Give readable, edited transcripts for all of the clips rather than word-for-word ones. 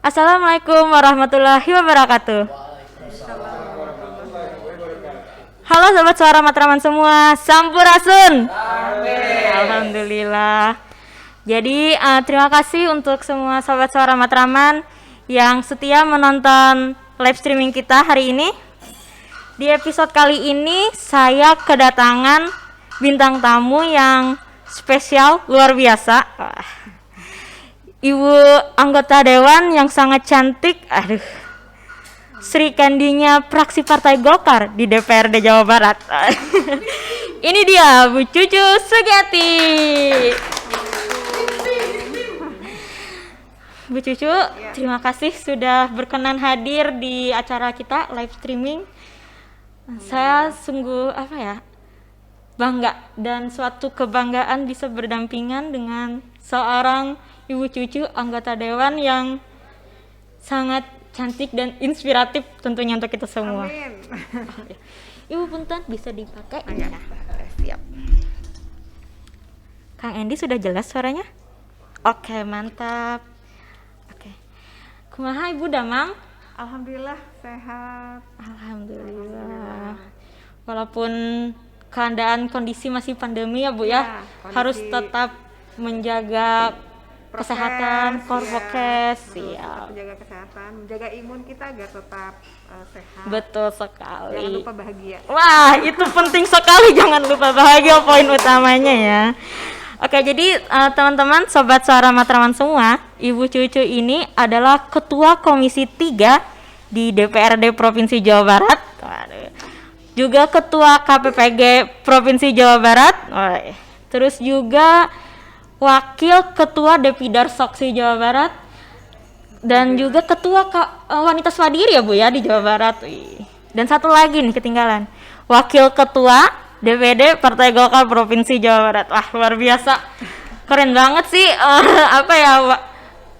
Assalamualaikum warahmatullahi wabarakatuh. Halo sobat suara Matraman semua, sampurasun. Alhamdulillah. Jadi terima kasih untuk semua sobat suara Matraman yang setia menonton live streaming kita hari ini. Di episode kali ini saya kedatangan bintang tamu yang spesial luar biasa. Ibu anggota dewan yang sangat cantik, Sri Kandinya praksi Partai Golkar di DPRD Jawa Barat. Ini dia Bu Cucu Sugiati. Bu Cucu, terima kasih sudah berkenan hadir di acara kita live streaming. Saya sungguh bangga dan suatu kebanggaan bisa berdampingan dengan seorang ibu cucu anggota dewan yang sangat cantik dan inspiratif tentunya untuk kita semua. Amin. Ibu punten bisa dipakai. Ya. Siap. Kang Endi sudah jelas suaranya? Oke, mantap. Oke. Kumaha Ibu Damang? Alhamdulillah sehat. Alhamdulillah. Walaupun keadaan kondisi masih pandemi ya Bu ya, kondisi harus tetap menjaga kesehatan, prokes, menjaga kesehatan, menjaga imun kita agar tetap sehat. Betul sekali. Jangan lupa bahagia. Wah, itu penting sekali, jangan lupa bahagia poin utamanya ya. Oke, jadi teman-teman sobat suara Matraman semua, Ibu Cucu ini adalah Ketua Komisi 3 di DPRD Provinsi Jawa Barat. Juga Ketua KPPG Provinsi Jawa Barat. Terus juga Wakil Ketua Depidar Soksi Jawa Barat. Dan juga Ketua Wanita Swadiri ya Bu ya di Jawa Barat. Dan satu lagi nih ketinggalan. Wakil Ketua DPD Partai Golkar Provinsi Jawa Barat. Wah, luar biasa. Keren banget sih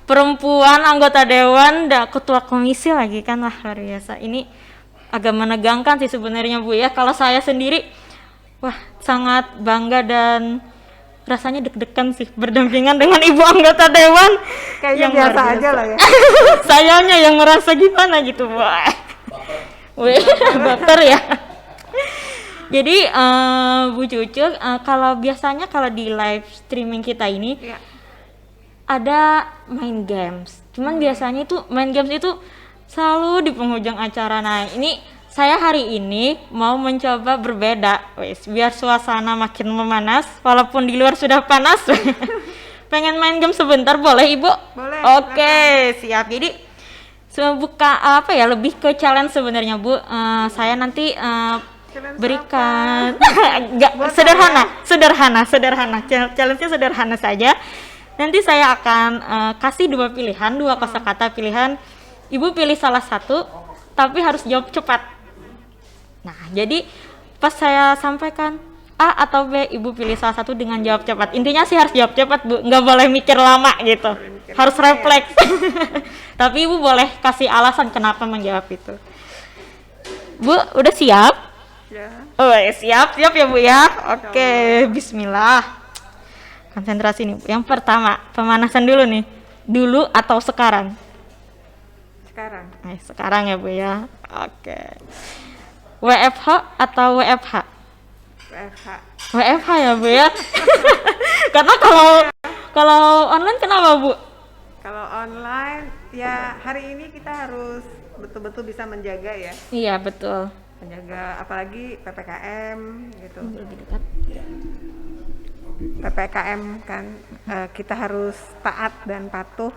perempuan anggota dewan dan ketua komisi lagi kan. Wah, luar biasa. Ini agak menegangkan sih sebenarnya Bu ya. Kalau saya sendiri sangat bangga dan rasanya deg-degan sih berdampingan dengan ibu anggota dewan. Kayaknya yang biasa aja lah ya. Sayanya yang merasa gimana gitu Bu. Baper ya. Jadi Bu Cucu, kalau biasanya di live streaming kita ini ada main games. Cuman biasanya itu main games itu selalu di penghujung acara. Nah, ini saya hari ini mau mencoba berbeda, biar suasana makin memanas walaupun di luar sudah panas. Pengen main game sebentar boleh Ibu? Boleh. Oke, siap. Jadi lebih ke challenge sebenarnya Bu. Saya nanti berikan sederhana. Challenge-nya sederhana saja. Nanti saya akan kasih dua kosakata pilihan. Ibu pilih salah satu, tapi harus jawab cepat. Nah, jadi pas saya sampaikan A atau B, Ibu pilih salah satu dengan jawab cepat. Intinya sih harus jawab cepat Bu, nggak boleh mikir lama gitu. Harus refleks. Tapi Ibu boleh kasih alasan kenapa menjawab itu. Bu, udah siap? Ya. Siap ya Bu ya. Oke, bismillah. Konsentrasi nih Bu. Yang pertama, pemanasan dulu nih. Dulu atau sekarang? Sekarang. Sekarang ya Bu ya. Oke. WFH atau WFH? WFH. WFH ya Bu ya. Karena kalau online kenapa Bu? Kalau online ya hari ini kita harus betul-betul bisa menjaga ya. Iya, betul. Menjaga apalagi PPKM gitu. Lebih dekat. PPKM kan kita harus taat dan patuh.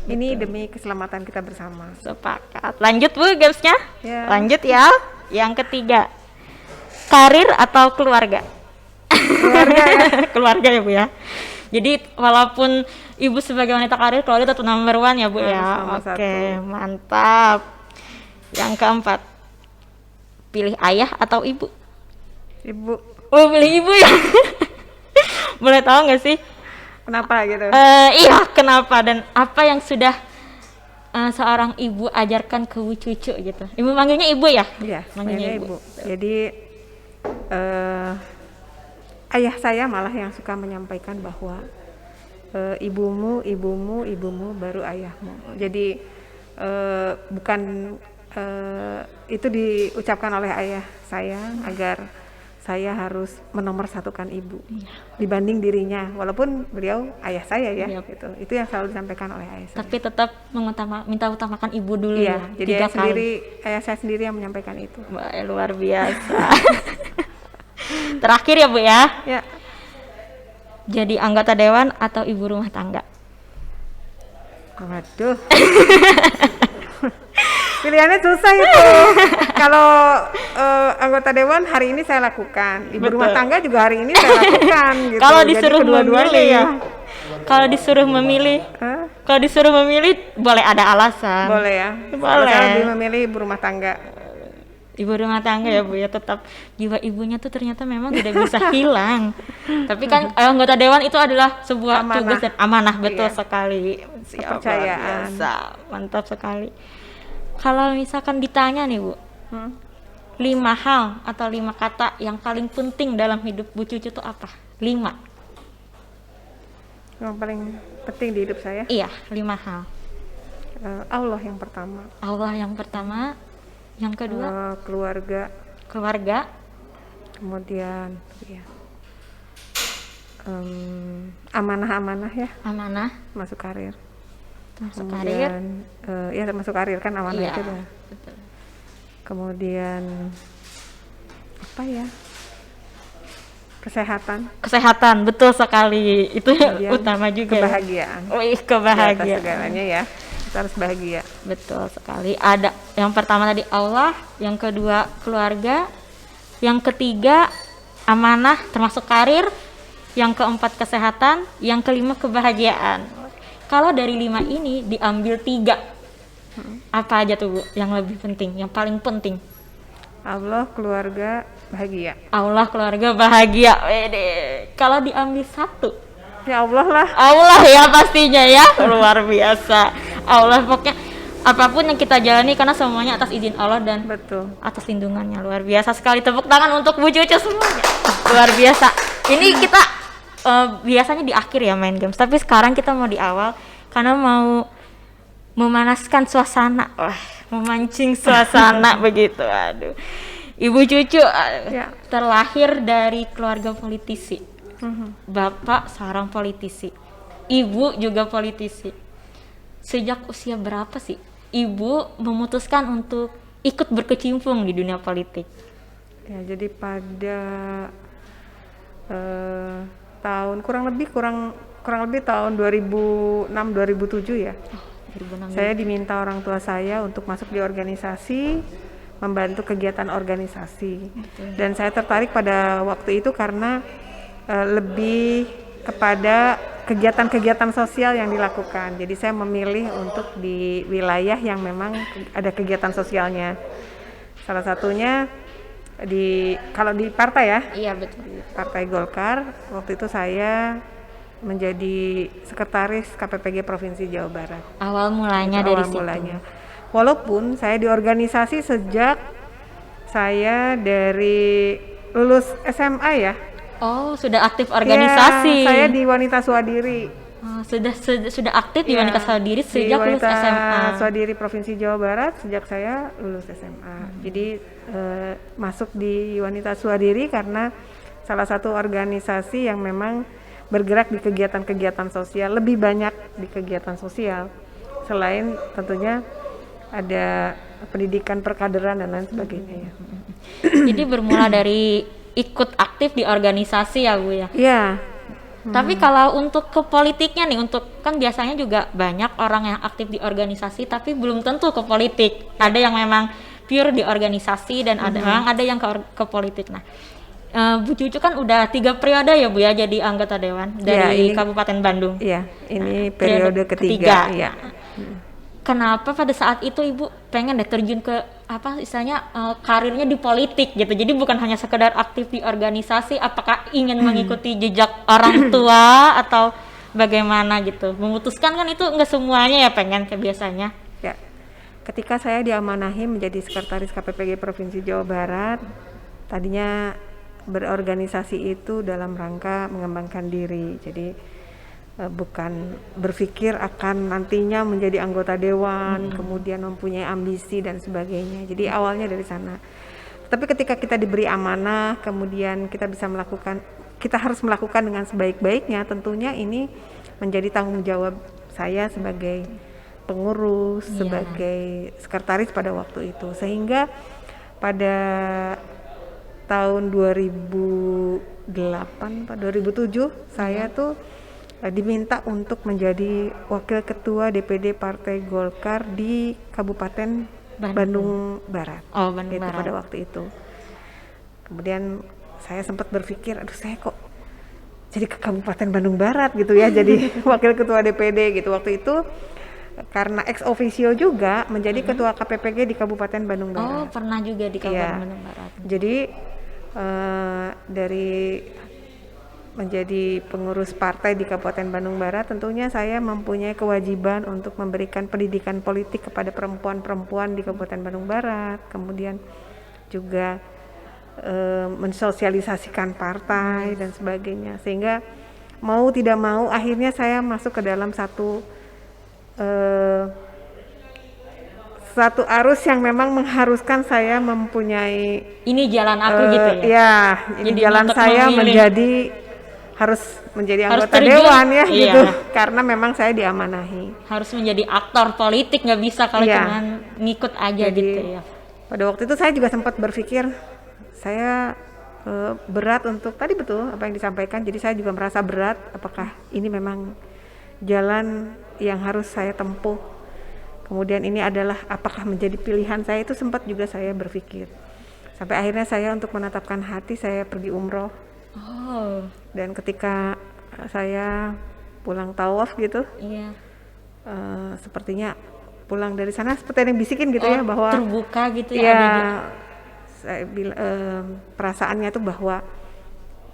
Ini demi keselamatan kita bersama. Sepakat. Lanjut Bu gamesnya? Ya. Lanjut ya. Yang ketiga, karir atau keluarga? Keluarga ya. Keluarga ya Bu ya. Jadi walaupun Ibu sebagai wanita karir, keluarga tetap nomor one ya Bu ya. Oke, mantap. Yang keempat, pilih ayah atau ibu? Ibu. Oh, pilih ibu ya. Boleh tahu nggak sih? Kenapa gitu? Iya, kenapa dan apa yang sudah seorang ibu ajarkan ke cucu gitu? Ibu manggilnya ibu ya? Iya, manggilnya ibu. Jadi ayah saya malah yang suka menyampaikan bahwa ibumu baru ayahmu. Jadi bukan itu diucapkan oleh ayah saya agar saya harus menomorsatukan ibu dibanding dirinya, walaupun beliau ayah saya ya, Iya. gitu. Itu yang selalu disampaikan oleh ayah saya. Tapi tetap minta utamakan ibu dulu Iya, ya. jadi 3 kali. ayah saya sendiri yang menyampaikan itu. Wah, luar biasa. Terakhir ya Bu ya. Ya, Jadi anggota dewan atau ibu rumah tangga? waduh. Pilihannya susah itu. Kalau anggota dewan hari ini saya lakukan, ibu Betul. rumah tangga juga hari ini saya lakukan. Gitu. Kalau Jadi disuruh kedua-duanya memilih, ya. kalau disuruh memilih, Hah? kalau disuruh memilih boleh ada alasan. Boleh ya. Boleh. Saya lebih memilih ibu rumah tangga. Ibu rumah tangga ya Bu ya, tetap jiwa ibunya tuh ternyata memang tidak bisa hilang. Tapi kan anggota dewan itu adalah sebuah Amanah. tugas dan amanah, betul Iya. sekali. Siap, luar Kepercayaan. biasa. Mantap sekali. Kalau misalkan ditanya nih Bu, 5 hal atau 5 kata yang paling penting dalam hidup Bu Cucu itu apa? 5. Yang paling penting di hidup saya, Iya, 5 hal. Allah yang pertama, Allah yang pertama, yang kedua keluarga, keluarga, kemudian ya, amanah-amanah ya, amanah, masuk karir. masuk karir. Kemudian, ya termasuk karir kan amanah Iya, itu ya. betul. Kemudian apa ya? Kesehatan, Kesehatan, betul sekali. Itu kemudian utama juga. kebahagiaan. Wih, Di atas kebahagiaan. segalanya ya, kita harus bahagia. Betul sekali. Ada yang pertama tadi Allah, yang kedua keluarga, yang ketiga amanah termasuk karir, yang keempat kesehatan, yang kelima kebahagiaan. Kalau dari 5 ini diambil 3, apa aja tuh Bu yang lebih penting, yang paling penting? Allah, keluarga, bahagia. Allah, keluarga, bahagia. Wede. Kalau diambil 1, Ya Allah lah. Allah ya pastinya ya. Luar biasa. Allah, pokoknya apapun yang kita jalani karena semuanya atas izin Allah dan Betul. atas lindungannya. Luar biasa sekali. Tepuk tangan untuk Bu Cucu semuanya. Luar biasa. Ini kita biasanya di akhir ya main games, tapi sekarang kita mau di awal karena mau memanaskan suasana. Wah, memancing suasana begitu. Aduh. Ibu Cucu Ya. terlahir dari keluarga politisi. Mhm. Bapak seorang politisi, ibu juga politisi. Sejak usia berapa sih ibu memutuskan untuk ikut berkecimpung di dunia politik? Ya, jadi pada tahun kurang lebih tahun 2006-2007 ya. 2006. Saya diminta orang tua saya untuk masuk di organisasi, membantu kegiatan organisasi. Dan saya tertarik pada waktu itu karena lebih kepada kegiatan-kegiatan sosial yang dilakukan. Jadi saya memilih untuk di wilayah yang memang ada kegiatan sosialnya. Salah satunya kalau di partai ya, Iya betul. Partai Golkar. Waktu itu saya menjadi sekretaris KPPG Provinsi Jawa Barat. Awal mulanya Itu dari awal situ. mulanya. Walaupun saya di organisasi sejak saya dari lulus SMA ya. Oh, sudah aktif organisasi. Ya, saya di Wanita Swadiri. Oh, sudah aktif di Ya, Wanita Swadiri di sejak lulus Wanita SMA. Swadiri Provinsi Jawa Barat sejak saya lulus SMA. Jadi masuk di Wanita Swadiri karena salah satu organisasi yang memang bergerak di kegiatan-kegiatan sosial, lebih banyak di kegiatan sosial. Selain tentunya ada pendidikan perkaderan dan lain sebagainya ya. Jadi bermula dari ikut aktif di organisasi ya Bu ya. Iya. Tapi kalau untuk ke politiknya nih, untuk kan biasanya juga banyak orang yang aktif di organisasi tapi belum tentu ke politik. Ada yang memang pure di organisasi dan ada yang ke politik. Nah, Bu Cucu kan udah 3 periode ya Bu ya jadi anggota dewan dari ini- Kabupaten Bandung. Iya, ini Nah, periode ketiga. Iya. Kenapa pada saat itu Ibu pengen deh terjun ke apa istilahnya karirnya di politik gitu? Jadi bukan hanya sekedar aktif di organisasi, apakah ingin mengikuti jejak orang tua atau bagaimana gitu? Memutuskan kan itu nggak semuanya ya pengen kayak biasanya. Ya. Ketika saya diamanahi menjadi sekretaris KPPG Provinsi Jawa Barat, tadinya berorganisasi itu dalam rangka mengembangkan diri. Jadi bukan berpikir akan nantinya menjadi anggota dewan, kemudian mempunyai ambisi dan sebagainya. Jadi awalnya dari sana. Tapi ketika kita diberi amanah, kemudian kita harus melakukan dengan sebaik-baiknya. Tentunya ini menjadi tanggung jawab saya sebagai pengurus, sebagai sekretaris pada waktu itu. Sehingga pada tahun 2007 saya tuh diminta untuk menjadi wakil ketua DPD Partai Golkar di Kabupaten Bandung Barat. Oh, Bandung Barat. Pada waktu itu. Kemudian saya sempat berpikir, aduh saya kok jadi ke Kabupaten Bandung Barat gitu ya, jadi wakil ketua DPD gitu. Waktu itu karena ex officio juga menjadi ketua KPPG di Kabupaten Bandung Barat. Oh, pernah juga di Kabupaten Bandung Barat. Jadi dari menjadi pengurus partai di Kabupaten Bandung Barat, tentunya saya mempunyai kewajiban untuk memberikan pendidikan politik kepada perempuan-perempuan di Kabupaten Bandung Barat, kemudian juga mensosialisasikan partai dan sebagainya, sehingga mau tidak mau akhirnya saya masuk ke dalam satu arus yang memang mengharuskan saya mempunyai ini jalan aku gitu ya. Ya, ini jadi jalan saya harus menjadi anggota dewan ya gitu, karena memang saya diamanahi. Harus menjadi aktor politik, nggak bisa kalau cuma ngikut aja. Jadi, gitu ya. Pada waktu itu saya juga sempat berpikir saya berat untuk tadi betul apa yang disampaikan. Jadi saya juga merasa berat, apakah ini memang jalan yang harus saya tempuh. Kemudian ini adalah apakah menjadi pilihan saya, itu sempat juga saya berpikir. Sampai akhirnya saya untuk menetapkan hati saya pergi umroh. Oh. Dan ketika saya pulang tawaf gitu, sepertinya pulang dari sana seperti ada yang bisikin gitu ya, bahwa terbuka gitu ya. Saya perasaannya tuh bahwa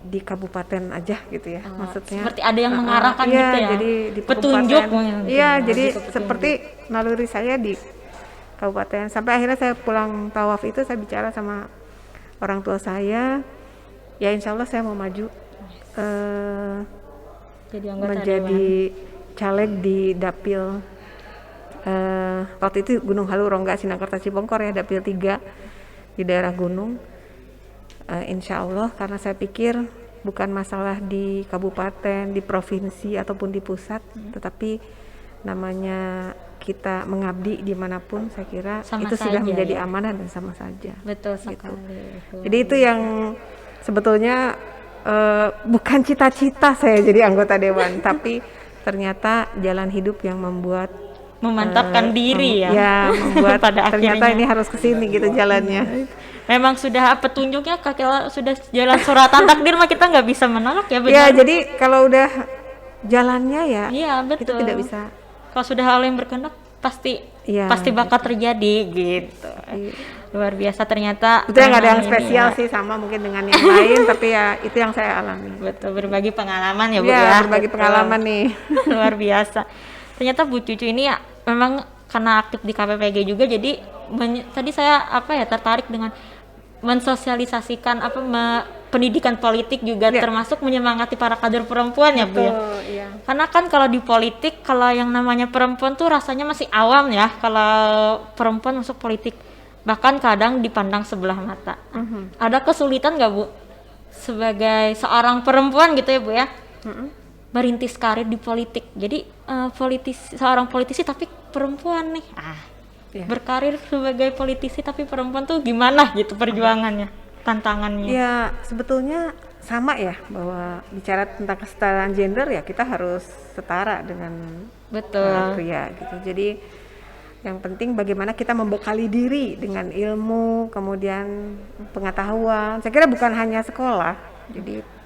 di kabupaten aja gitu ya, maksudnya seperti ada yang mengarahkan gitu ya. Jadi di petunjuk. Iya, jadi seperti naluri saya di kabupaten. Sampai akhirnya saya pulang tawaf itu saya bicara sama orang tua saya. Ya insya Allah saya mau maju menjadi caleg di Dapil waktu itu Gunung Halu, Rongga, Sinakerta, Cibongkor ya, Dapil 3 di daerah gunung. Insya Allah, karena saya pikir bukan masalah di kabupaten, di provinsi ataupun di pusat, tetapi namanya kita mengabdi dimanapun, saya kira sama itu sudah menjadi amanah dan sama saja. Betul sekali. Gitu. Jadi itu yang sebetulnya bukan cita-cita saya jadi anggota dewan, tapi ternyata jalan hidup yang memantapkan diri membuat pada ternyata akhirnya ini harus kesini gitu jalannya. Memang sudah petunjuknya, kalau sudah jalan suratan takdir mah kita nggak bisa menolak ya. Ya, jadi kalau udah jalannya betul. Kita tidak bisa. Kalau sudah hal yang berkehendak pasti bakal terjadi gitu. Luar biasa ternyata. Itu yang ada yang spesial sih, sama mungkin dengan yang lain, tapi ya itu yang saya alami. Betul, berbagi pengalaman ya Bu ya. Berbagi pengalaman nih. Luar biasa. Ternyata Bu Cucu ini ya memang karena aktif di KPPG juga, jadi tadi saya tertarik dengan mensosialisasikan pendidikan politik juga, termasuk menyemangati para kader perempuan ya Bu ya. Iya. Karena kan kalau di politik, kalau yang namanya perempuan tuh rasanya masih awam ya, kalau perempuan masuk politik, bahkan kadang dipandang sebelah mata. Ada kesulitan nggak Bu sebagai seorang perempuan gitu ya Bu ya, merintis karir di politik? Jadi seorang politisi tapi perempuan nih, berkarir sebagai politisi tapi perempuan tuh gimana gitu perjuangannya, tantangannya? Ya sebetulnya sama ya, bahwa bicara tentang kesetaraan gender ya kita harus setara dengan pria gitu. Jadi yang penting bagaimana kita membekali diri dengan ilmu, kemudian pengetahuan. Saya kira bukan hanya sekolah. Jadi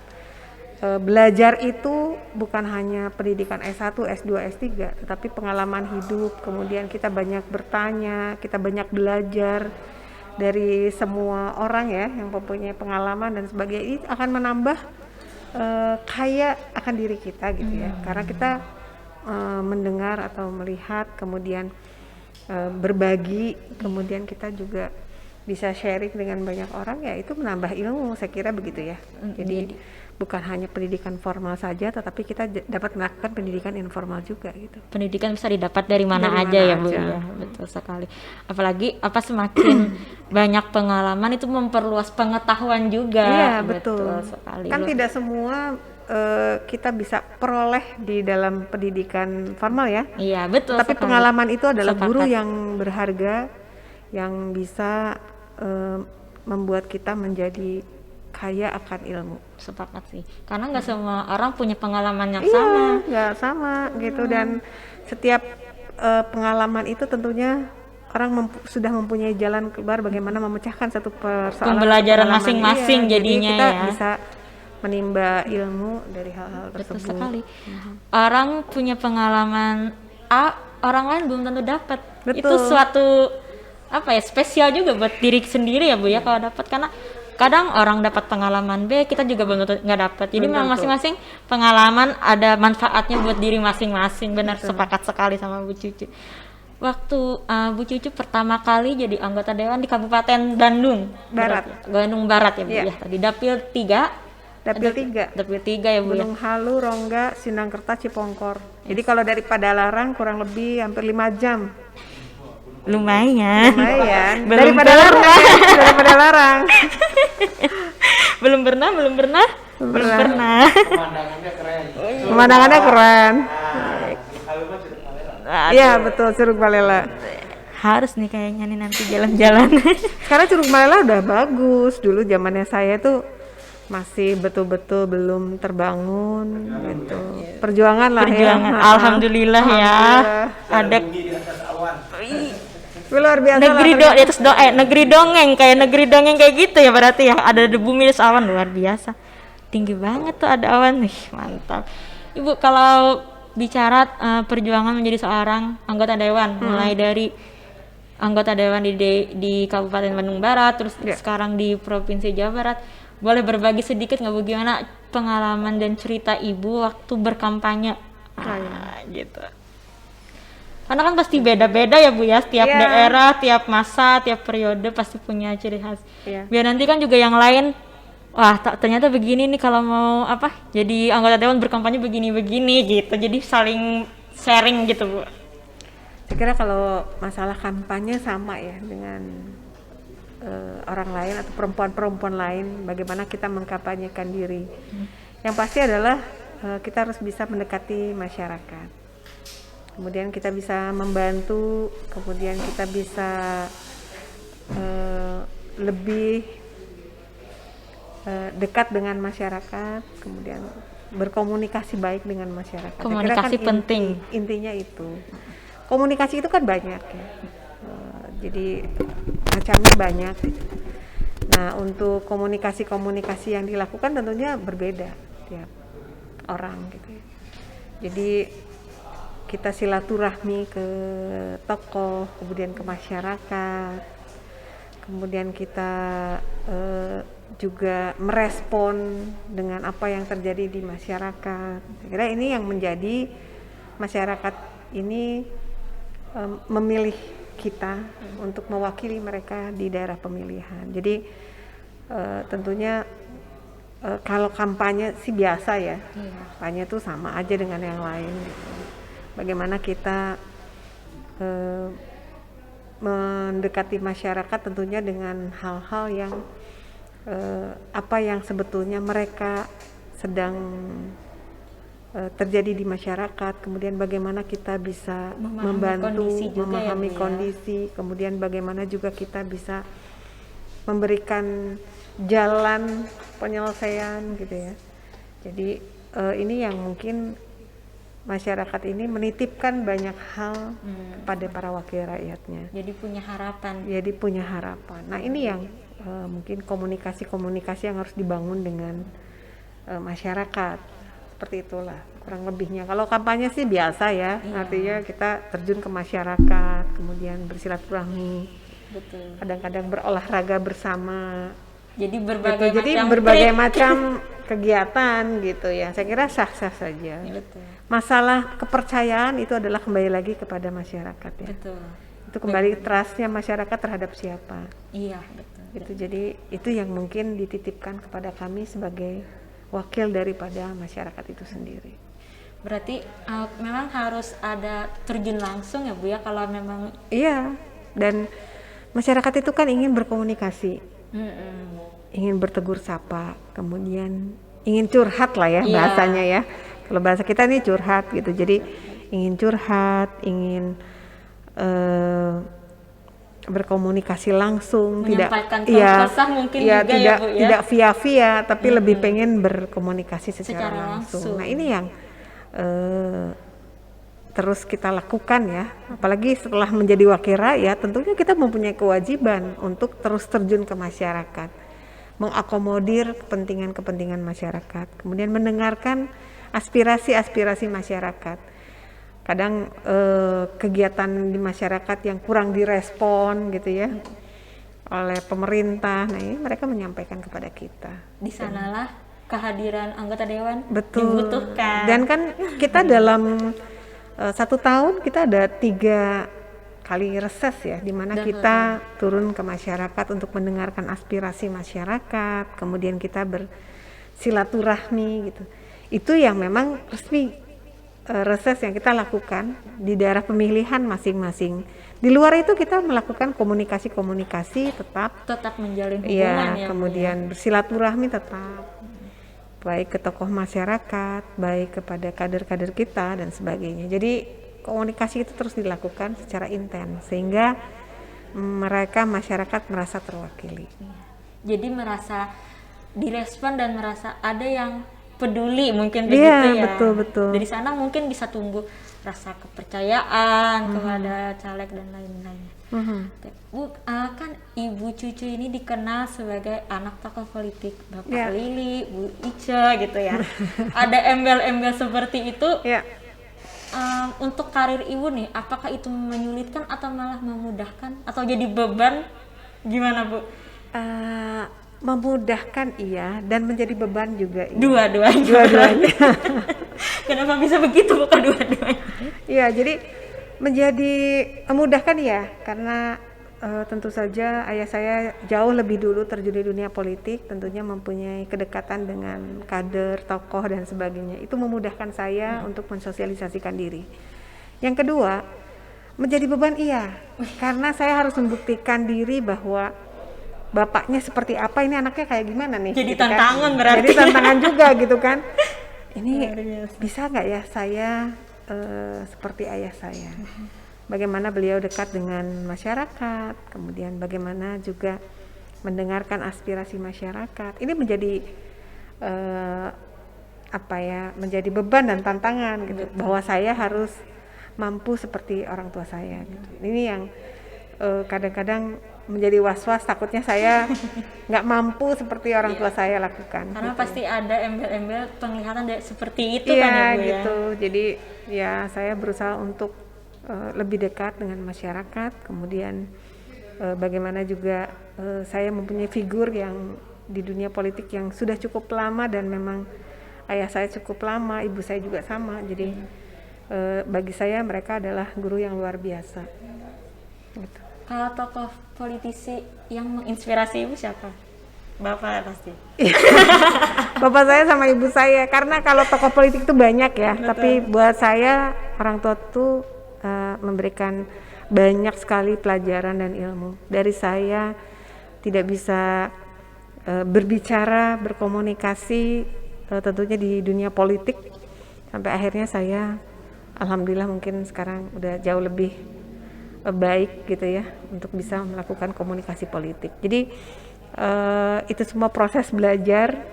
belajar itu bukan hanya pendidikan S1, S2, S3, tetapi pengalaman hidup. Kemudian kita banyak bertanya, kita banyak belajar dari semua orang ya yang mempunyai pengalaman dan sebagainya. Ini akan menambah kaya akan diri kita gitu ya. Karena kita mendengar atau melihat, kemudian berbagi, kemudian kita juga bisa sharing dengan banyak orang, ya itu menambah ilmu, saya kira begitu ya. Jadi bukan hanya pendidikan formal saja, tetapi kita dapat melakukan pendidikan informal juga gitu. Pendidikan bisa didapat dari mana Dari aja mana ya Bu aja. ya, betul sekali. Apalagi semakin banyak pengalaman itu memperluas pengetahuan juga. Iya, betul. Sekali. Kan tidak semua kita bisa peroleh di dalam pendidikan formal ya. Iya, betul Tapi sekali. pengalaman itu adalah guru Sepakat. yang berharga, yang bisa membuat kita menjadi kaya akan ilmu. Sepakat sih. Karena nggak semua orang punya pengalaman yang sama. Iya, nggak sama gitu. Dan setiap pengalaman itu tentunya orang sudah mempunyai jalan keluar bagaimana memecahkan satu persoalan. Pembelajaran pengalaman. masing-masing Iya, jadinya jadi kita ya. bisa menimba ilmu dari hal-hal Betul tersebut. sekali. Orang punya pengalaman A, orang lain belum tentu dapat. Betul. Itu suatu spesial juga buat diri sendiri ya Bu ya kalau dapat, karena kadang orang dapat pengalaman B, kita juga belum tentu nggak dapat. Jadi Belum memang tentu. masing-masing pengalaman ada manfaatnya buat diri masing-masing. Benar, Betul. sepakat sekali sama Bu Cucu. Waktu Bu Cucu pertama kali jadi anggota dewan di Kabupaten Bandung Barat. Bandung Barat ya Bu Iya. ya. Tadi Dapil 3. Dapil 3. Dapil 3 ya Bu ya. Gunung Halu, Rongga, Sindangkerta, Cipongkor. Jadi kalau dari Padalarang kurang lebih hampir 5 jam. Lumayan. Lumayan. Belum Dari Padalarang. pernah. Ya, dari Padalarang. belum pernah. Pemandangannya keren. Aduh, Iya, betul, Curug Balela. harus nih kayaknya nih nanti jalan-jalan. Sekarang Curug Balela udah bagus. Dulu zamannya saya tuh masih betul-betul belum terbangun gitu. Perjuangan lah Perjuangan. ya. Alhamdulillah ya. Ada Luar biasa negeri lah. di atas negeri dongeng kayak gitu ya, berarti ya ada debu minus awan, luar biasa. Tinggi banget tuh ada awan. Wih, mantap. Ibu, kalau bicara perjuangan menjadi seorang anggota dewan, mulai dari anggota dewan di Kabupaten Bandung Barat, terus Ya. sekarang di Provinsi Jawa Barat, boleh berbagi sedikit nggak Bu gimana pengalaman dan cerita Ibu waktu berkampanye? Gitu. Karena kan pasti beda-beda ya Bu ya, setiap Iya. daerah, tiap masa, tiap periode pasti punya ciri khas. Iya. Biar nanti kan juga yang lain, wah ternyata begini nih kalau mau jadi anggota dewan berkampanye begini-begini gitu. Jadi saling sharing gitu Bu. Saya kira kalau masalah kampanye sama ya dengan orang lain atau perempuan-perempuan lain, bagaimana kita mengkampanyekan diri. Yang pasti adalah kita harus bisa mendekati masyarakat. Kemudian kita bisa membantu, kemudian kita bisa lebih dekat dengan masyarakat, kemudian berkomunikasi baik dengan masyarakat. Saya kira Komunikasi penting. Intinya itu. Komunikasi itu kan banyak ya. Jadi macamnya banyak. Nah, untuk komunikasi-komunikasi yang dilakukan tentunya berbeda tiap orang gitu ya. Jadi kita silaturahmi ke tokoh, kemudian ke masyarakat, kemudian kita juga merespon dengan apa yang terjadi di masyarakat. Saya kira ini yang menjadi masyarakat ini memilih kita untuk mewakili mereka di daerah pemilihan. Jadi tentunya kalau kampanye sih biasa ya, kampanye itu sama aja dengan yang lain. Gitu. Bagaimana kita mendekati masyarakat tentunya dengan hal-hal yang apa yang sebetulnya mereka sedang terjadi di masyarakat, kemudian bagaimana kita bisa membantu memahami kondisi, kemudian bagaimana juga kita bisa memberikan jalan penyelesaian gitu ya. Jadi ini yang mungkin masyarakat ini menitipkan banyak hal kepada para wakil rakyatnya. Jadi punya harapan. Jadi punya harapan. Nah ini yang mungkin komunikasi-komunikasi yang harus dibangun dengan masyarakat. Seperti itulah kurang lebihnya. Kalau kampanye sih biasa ya, artinya kita terjun ke masyarakat, kemudian bersilaturahmi, Betul. kadang-kadang berolahraga bersama. Jadi Jadi berbagai macam kegiatan gitu ya. Saya kira sah-sah saja. Betul. Masalah kepercayaan itu adalah kembali lagi kepada masyarakat ya. Betul. Itu kembali trustnya masyarakat terhadap siapa. Iya, betul. Itu jadi itu yang mungkin dititipkan kepada kami sebagai wakil daripada masyarakat itu sendiri. Berarti memang harus ada terjun langsung ya Bu ya, kalau memang Iya, dan masyarakat itu kan ingin berkomunikasi, ingin bertegur sapa, kemudian ingin curhat lah ya bahasanya ya. Kalau bahasa kita nih curhat gitu, jadi ingin curhat, ingin berkomunikasi langsung, menyampaikan keluh kesah mungkin juga tidak, ya Bu ya. tidak via-via, tapi lebih pengen berkomunikasi secara langsung. Nah ini yang terus kita lakukan ya, apalagi setelah menjadi wakil rakyat, tentunya kita mempunyai kewajiban untuk terus terjun ke masyarakat, mengakomodir kepentingan-kepentingan masyarakat, kemudian mendengarkan aspirasi-aspirasi masyarakat. Kadang kegiatan di masyarakat yang kurang direspon gitu ya oleh pemerintah, nah ini mereka menyampaikan kepada kita. Di sanalah kehadiran anggota dewan dibutuhkan. Dan kan kita dalam 1 tahun kita ada 3 kali reses ya, di mana kita turun ke masyarakat untuk mendengarkan aspirasi masyarakat, kemudian kita bersilaturahmi gitu. Itu yang memang resmi reses yang kita lakukan di daerah pemilihan masing-masing. Di luar itu kita melakukan komunikasi tetap menjalin hubungan ya, kemudian bersilaturahmi tetap, baik ke tokoh masyarakat, baik kepada kader-kader kita dan sebagainya. Jadi komunikasi itu terus dilakukan secara intens sehingga masyarakat merasa terwakili. Jadi merasa direspon dan merasa ada yang peduli mungkin begitu ya. Betul. Dari sana mungkin bisa tumbuh rasa kepercayaan kepada caleg dan lain-lainnya. Bu, kan Ibu Cucu ini dikenal sebagai anak tokoh politik, Bapak Lili, Bu Ica gitu ya. Ada embel-embel seperti itu. Untuk karir Ibu nih, apakah itu menyulitkan atau malah memudahkan atau jadi beban? Gimana Bu? Memudahkan iya, dan menjadi beban juga iya. Dua-duanya. Kenapa bisa begitu Bu, kedua-duanya? Iya, jadi menjadi memudahkan ya, karena tentu saja ayah saya jauh lebih dulu terjun di dunia politik, tentunya mempunyai kedekatan dengan kader, tokoh dan sebagainya. Itu memudahkan saya untuk mensosialisasikan diri. Yang kedua, menjadi beban iya, karena saya harus membuktikan diri bahwa bapaknya seperti apa, ini anaknya kayak gimana nih. Jadi gitu tantangan kan? berarti. Jadi tantangan juga gitu kan. Ini bisa nggak ya saya seperti ayah saya? Bagaimana beliau dekat dengan masyarakat, kemudian bagaimana juga mendengarkan aspirasi masyarakat. Ini menjadi menjadi beban dan tantangan gitu. Bahwa saya harus mampu seperti orang tua saya. Gitu. Ini yang kadang-kadang menjadi was-was, takutnya saya nggak mampu seperti orang tua saya lakukan. Karena gitu. pasti ada embel-embel penglihatan seperti itu kan ya Bu gitu. Ya. Jadi ya saya berusaha untuk lebih dekat dengan masyarakat, kemudian bagaimana juga saya mempunyai figur yang di dunia politik yang sudah cukup lama, dan memang ayah saya cukup lama, ibu saya juga sama. Jadi bagi saya mereka adalah guru yang luar biasa. Gitu. Kalau tokoh politisi yang menginspirasi Ibu siapa? Bapak pasti. Bapak saya sama ibu saya, karena kalau tokoh politik itu banyak ya. Betul. Tapi buat saya orang tua tuh memberikan banyak sekali pelajaran dan ilmu. Dari saya tidak bisa berbicara, berkomunikasi tentunya di dunia politik, sampai akhirnya saya alhamdulillah mungkin sekarang udah jauh lebih baik gitu ya untuk bisa melakukan komunikasi politik. Jadi itu semua proses belajar,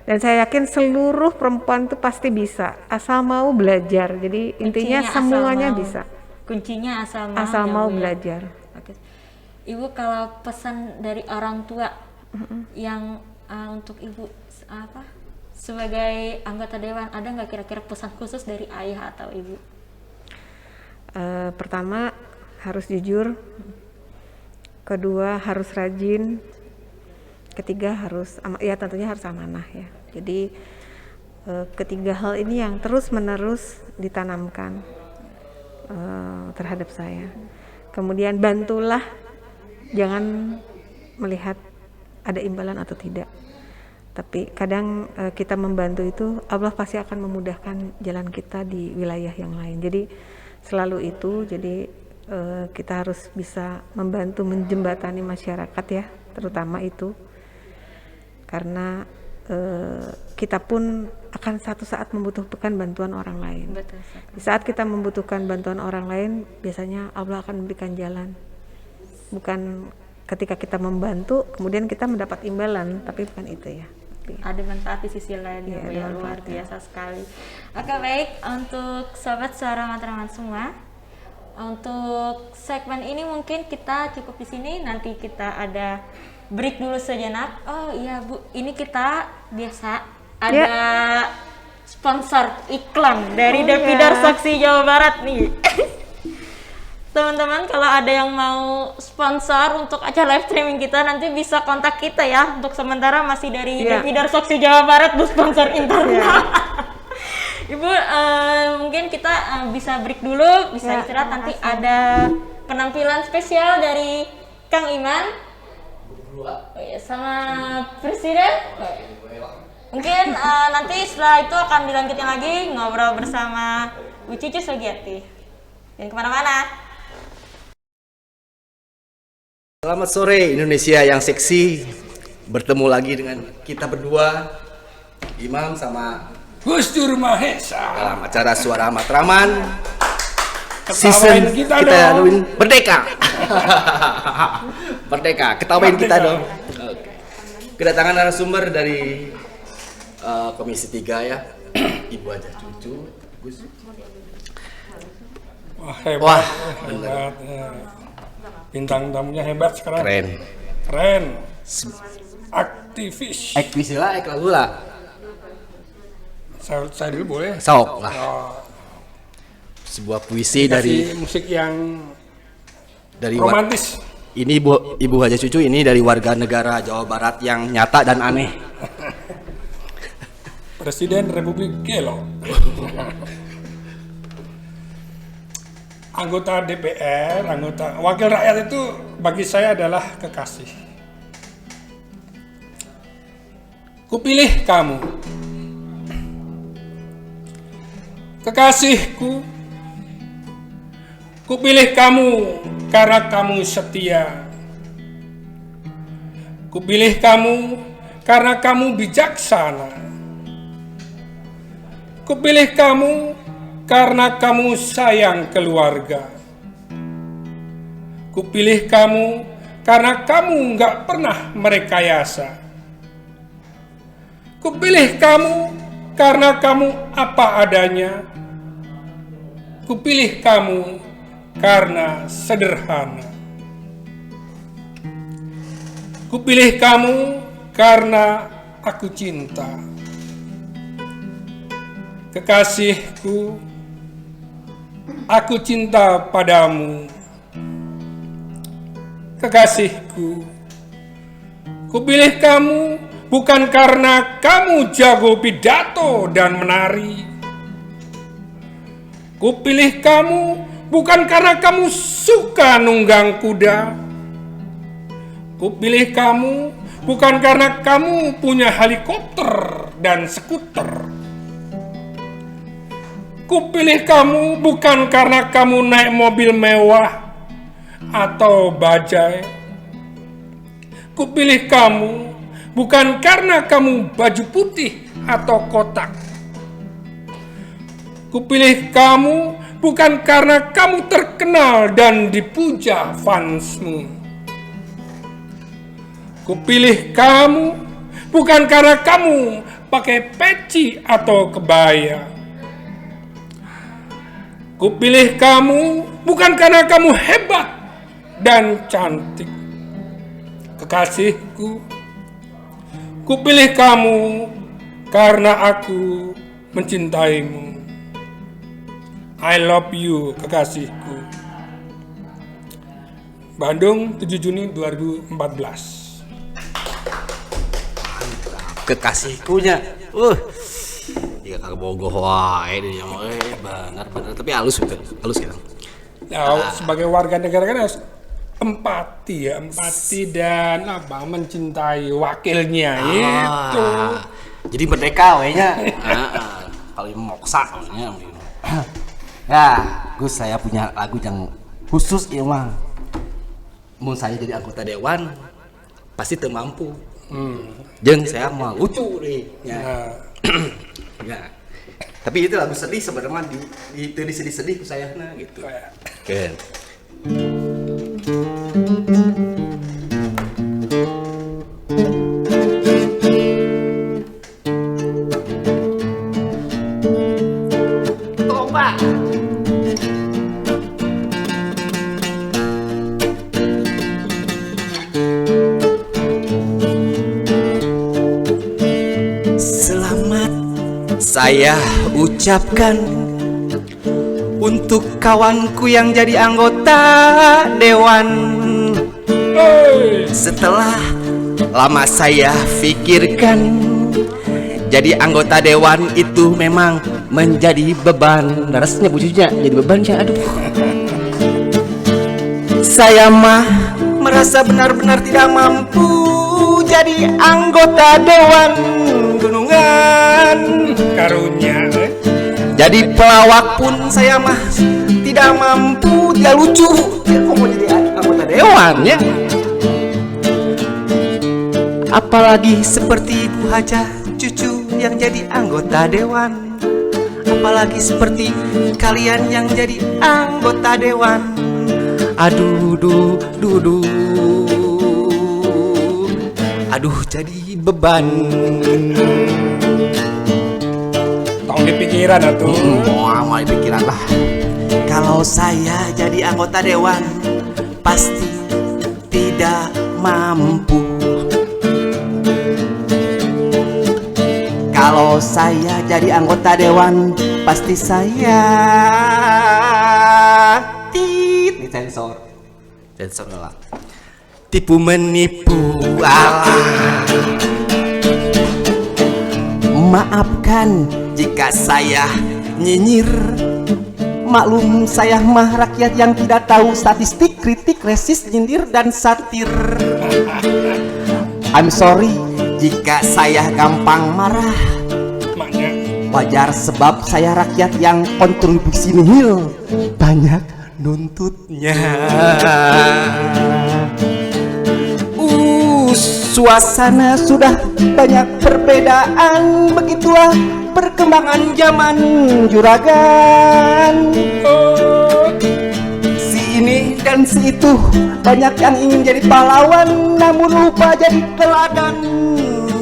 dan saya yakin seluruh perempuan itu pasti bisa asal mau belajar. Jadi intinya semuanya bisa. Kuncinya asal mau belajar. Oke. Ibu, kalau pesan dari orang tua yang untuk Ibu sebagai anggota dewan, ada nggak kira-kira pesan khusus dari ayah atau ibu? Pertama, harus jujur. Kedua, harus rajin. Ketiga, tentunya harus amanah ya. Jadi ketiga hal ini yang terus-menerus ditanamkan terhadap saya. Kemudian bantulah, jangan melihat ada imbalan atau tidak. Tapi kadang kita membantu itu Allah pasti akan memudahkan jalan kita di wilayah yang lain. Jadi selalu itu, jadi kita harus bisa membantu menjembatani masyarakat ya, terutama itu. Karena kita pun akan satu saat membutuhkan bantuan orang lain. Betul. Di saat kita membutuhkan bantuan orang lain, biasanya Allah akan memberikan jalan. Bukan ketika kita membantu, kemudian kita mendapat imbalan, tapi bukan itu ya. Ada manfaat di sisi lain ya, luar biasa sekali. Oke, baik, untuk sobat Suara Matraman semua, untuk segmen ini mungkin kita cukup di sini. Nanti kita ada break dulu sejenak. Oh iya Bu, ini kita biasa ada sponsor iklan dari Devida Saksi Jawa Barat nih. Teman-teman, kalau ada yang mau sponsor untuk acara live streaming kita, nanti bisa kontak kita ya. Untuk sementara masih dari Devida Saksi Jawa Barat, Bu, sponsor internal. Ibu, mungkin kita bisa break dulu, bisa istirahat. Nanti ada penampilan spesial dari Kang Iman sama Presiden. Mungkin nanti setelah itu akan dilanjutin lagi ngobrol bersama Bu Cici Sugiati. Jangan kemana-mana. Selamat sore Indonesia yang seksi. Bertemu lagi dengan kita berdua, Imam sama Gus Dur Mahesa, dalam acara Suara Matraman Ketawain season kita kita dong. aduin Merdeka. Merdeka, ketawain kita Merdeka. dong. Oke. Kedatangan narasumber dari Komisi 3 ya. Ibu aja cucu Gus. Wah hebat, Wah, hebat. Ya. Bintang tamunya hebat sekarang. Keren. Aktivis. Ekwisila eklagula. Saya dulu boleh. Sok lah. Oh, Sebuah puisi dari kasih musik yang romantis. romantis. Ini Ibu Haja Cucu ini dari warga negara Jawa Barat yang nyata dan aneh. Presiden Republik Gelo. Anggota DPR, anggota wakil rakyat itu bagi saya adalah kekasih. Kupilih kamu, kekasihku. Kupilih kamu karena kamu setia. Kupilih kamu karena kamu bijaksana. Kupilih kamu karena kamu sayang keluarga. Kupilih kamu karena kamu nggak pernah merekayasa. Kupilih kamu karena kamu apa adanya. Kupilih kamu karena sederhana. Kupilih kamu karena aku cinta. Kekasihku, aku cinta padamu. Kekasihku, kupilih kamu bukan karena kamu jago pidato dan menari. Kupilih kamu bukan karena kamu suka nunggang kuda. Kupilih kamu bukan karena kamu punya helikopter dan skuter. Kupilih kamu bukan karena kamu naik mobil mewah atau bajai. Kupilih kamu bukan karena kamu baju putih atau kotak. Kupilih kamu bukan karena kamu terkenal dan dipuja fansmu. Kupilih kamu bukan karena kamu pakai peci atau kebaya. Kupilih kamu bukan karena kamu hebat dan cantik. Kekasihku, kupilih kamu karena aku mencintaimu. I love you, kekasihku. Bandung, 7 Juni 2014. Kekasihkunya. Ya kagak bogoh wae ini benar tapi halus gitu. Halus gitu. Nah, sebagai warga negara kan harus empati ya, empati dan apa mencintai wakilnya itu. Jadi merdeka wehnya. Kalau moksa namanya. Ya, Gus, saya punya lagu yang khusus ya mah. Mau saya jadi anggota dewan pasti teu mampu. Jeung saya mah lucu deh. Ya. Ya. Tapi itu lagu sedih sebenarnya di sedih-sedih ku sayana gitu. Oke. Selamat saya ucapkan untuk kawanku yang jadi anggota dewan. Setelah lama saya pikirkan, jadi anggota dewan itu memang menjadi beban. Darasnya bujunya jadi beban ya, aduh. Saya mah merasa benar-benar tidak mampu jadi anggota dewan gunungan. Karunya Jadi pelawak pun saya mah tidak mampu, tidak lucu. Kok mau jadi anggota dewan ya? Apalagi seperti Ibu Haja cucu yang jadi anggota dewan. Apalagi seperti kalian yang jadi anggota dewan. Aduh, aduh jadi beban. tong di pikiran atuh. Mau pikiran lah. Kalau saya jadi anggota dewan pasti tidak mampu. Kalau saya jadi anggota dewan pasti saya sensor lah. Tipu menipu alah. Maafkan jika saya nyinyir. Maklum saya mah rakyat yang tidak tahu statistik, kritik, resis, nyindir, dan satir. I'm sorry jika saya gampang marah. Wajar sebab saya rakyat yang kontribusi nihil, banyak nuntutnya. Suasana sudah banyak perbedaan, begitulah perkembangan zaman juragan. Si ini dan si itu banyak yang ingin jadi pahlawan, namun lupa jadi teladan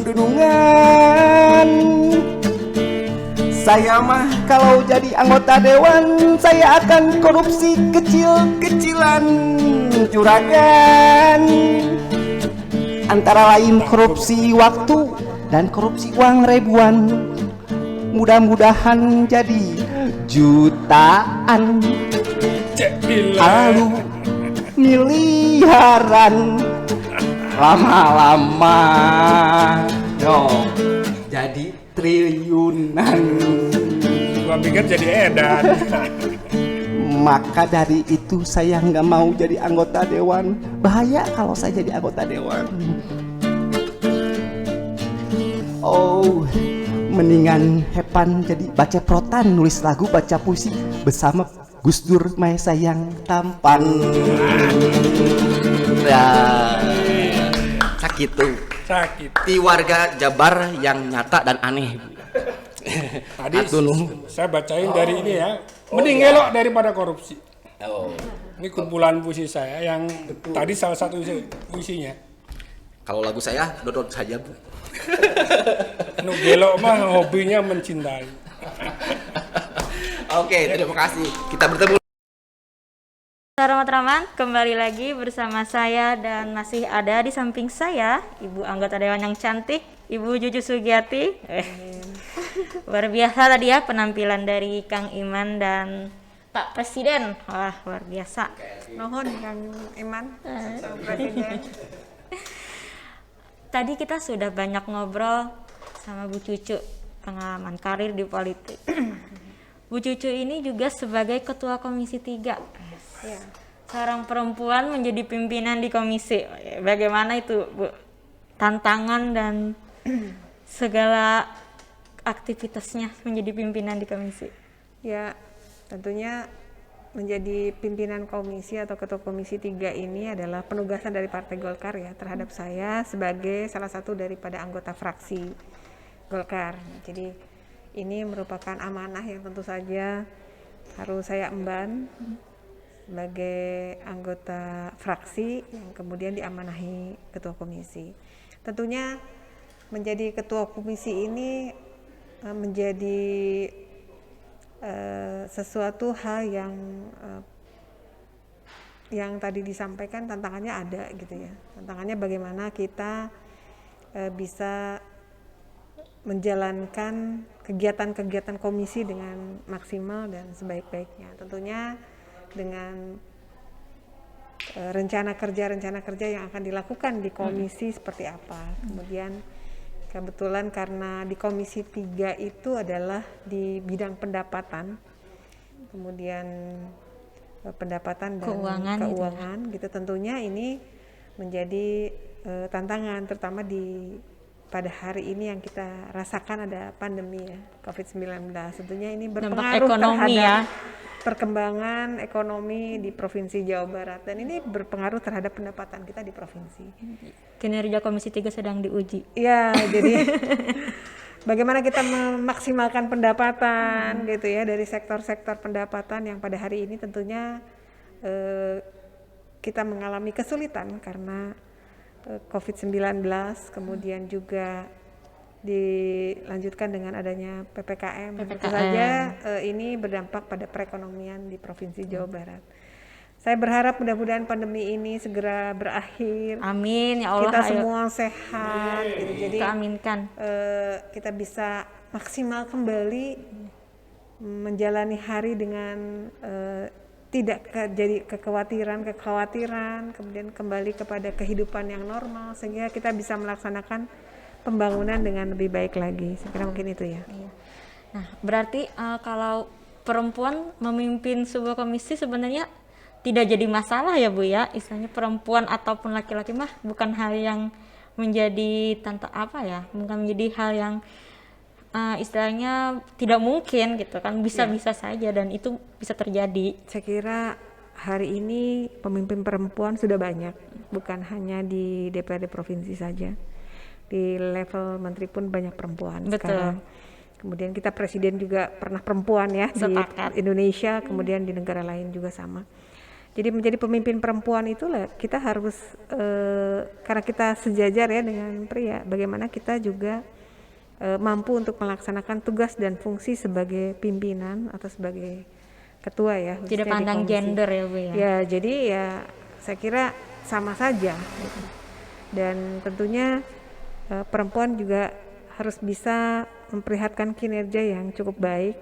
dunungan. Saya mah kalau jadi anggota dewan, saya akan korupsi kecil-kecilan juragan. Antara lain korupsi waktu dan korupsi uang ribuan. Mudah-mudahan jadi jutaan, lalu miliaran, lama-lama yo jadi triliunan. Gua pikir jadi edan. Maka dari itu saya nggak mau jadi anggota dewan. Bahaya kalau saya jadi anggota dewan. Oh, mendingan Hepan jadi baca protan, nulis lagu, baca puisi bersama Gus Dur, my sayang tampan. Ya, sakit tuh. Sakit. Di warga Jabar yang nyata dan aneh. Tadi saya bacain dari ini ya. Mending elok daripada korupsi. Ini kumpulan puisi saya yang tadi salah satu puisinya. Kalau lagu saya dodot saja, Bu. Nu gelok mah hobinya mencintai. Oke, terima kasih. Kita bertemu. Teman-teman, kembali lagi bersama saya dan masih ada di samping saya Ibu anggota dewan yang cantik, Ibu Juju Sugiati. Luar biasa tadi ya penampilan dari Kang Iman dan Pak Presiden. Wah, luar biasa. Nuhun Kang Iman, Presiden. Tadi kita sudah banyak ngobrol sama Bu Cucu, pengalaman karir di politik. Bu Cucu ini juga sebagai Ketua Komisi 3. Ya. seorang perempuan menjadi pimpinan di komisi. Bagaimana itu, Bu? Tantangan dan segala aktivitasnya menjadi pimpinan di komisi. Ya, tentunya menjadi pimpinan komisi atau ketua komisi 3 ini adalah penugasan dari Partai Golkar ya terhadap saya sebagai salah satu daripada anggota fraksi Golkar. Jadi ini merupakan amanah yang tentu saja harus saya emban sebagai anggota fraksi yang kemudian diamanahi ketua komisi. Tentunya menjadi ketua komisi ini menjadi sesuatu hal yang tadi disampaikan, tantangannya ada gitu ya. Tantangannya bagaimana kita bisa menjalankan kegiatan-kegiatan komisi dengan maksimal dan sebaik-baiknya. Tentunya dengan rencana kerja yang akan dilakukan di komisi seperti apa. Kemudian kebetulan karena di komisi 3 itu adalah di bidang pendapatan, kemudian pendapatan dan keuangan gitu. Tentunya ini menjadi tantangan, terutama pada hari ini yang kita rasakan ada pandemi ya, COVID-19. Tentunya ini berpengaruh terhadap perkembangan ekonomi di Provinsi Jawa Barat, dan ini berpengaruh terhadap pendapatan kita di provinsi. Kinerja Komisi 3 sedang diuji. Ya, jadi bagaimana kita memaksimalkan pendapatan gitu ya dari sektor-sektor pendapatan yang pada hari ini tentunya kita mengalami kesulitan karena COVID-19, kemudian juga dilanjutkan dengan adanya PPKM. Tentu saja ini berdampak pada perekonomian di Provinsi Jawa Barat. Saya berharap mudah-mudahan pandemi ini segera berakhir. Amin ya Allah. Kita semua sehat gitu. Jadi kita aminkan. Kita bisa maksimal kembali menjalani hari dengan tidak jadi kekhawatiran, kemudian kembali kepada kehidupan yang normal sehingga kita bisa melaksanakan pembangunan dengan lebih baik lagi. Saya kira mungkin itu ya. Nah, berarti kalau perempuan memimpin sebuah komisi sebenarnya tidak jadi masalah ya Bu ya, istilahnya perempuan ataupun laki-laki mah bukan hal yang menjadi bukan menjadi hal yang istilahnya tidak mungkin gitu kan, bisa saja dan itu bisa terjadi. Saya kira hari ini pemimpin perempuan sudah banyak, bukan hanya di DPRD provinsi saja, di level menteri pun banyak perempuan. Betul. Sekarang. Kemudian kita presiden juga pernah perempuan ya. Sepakat. Di Indonesia, kemudian di negara lain juga sama. Jadi menjadi pemimpin perempuan itulah kita harus karena kita sejajar ya dengan pria, bagaimana kita juga mampu untuk melaksanakan tugas dan fungsi sebagai pimpinan atau sebagai ketua ya. Tidak pandang gender ya Bu ya. Ya, jadi ya saya kira sama saja gitu. Dan tentunya perempuan juga harus bisa memperlihatkan kinerja yang cukup baik,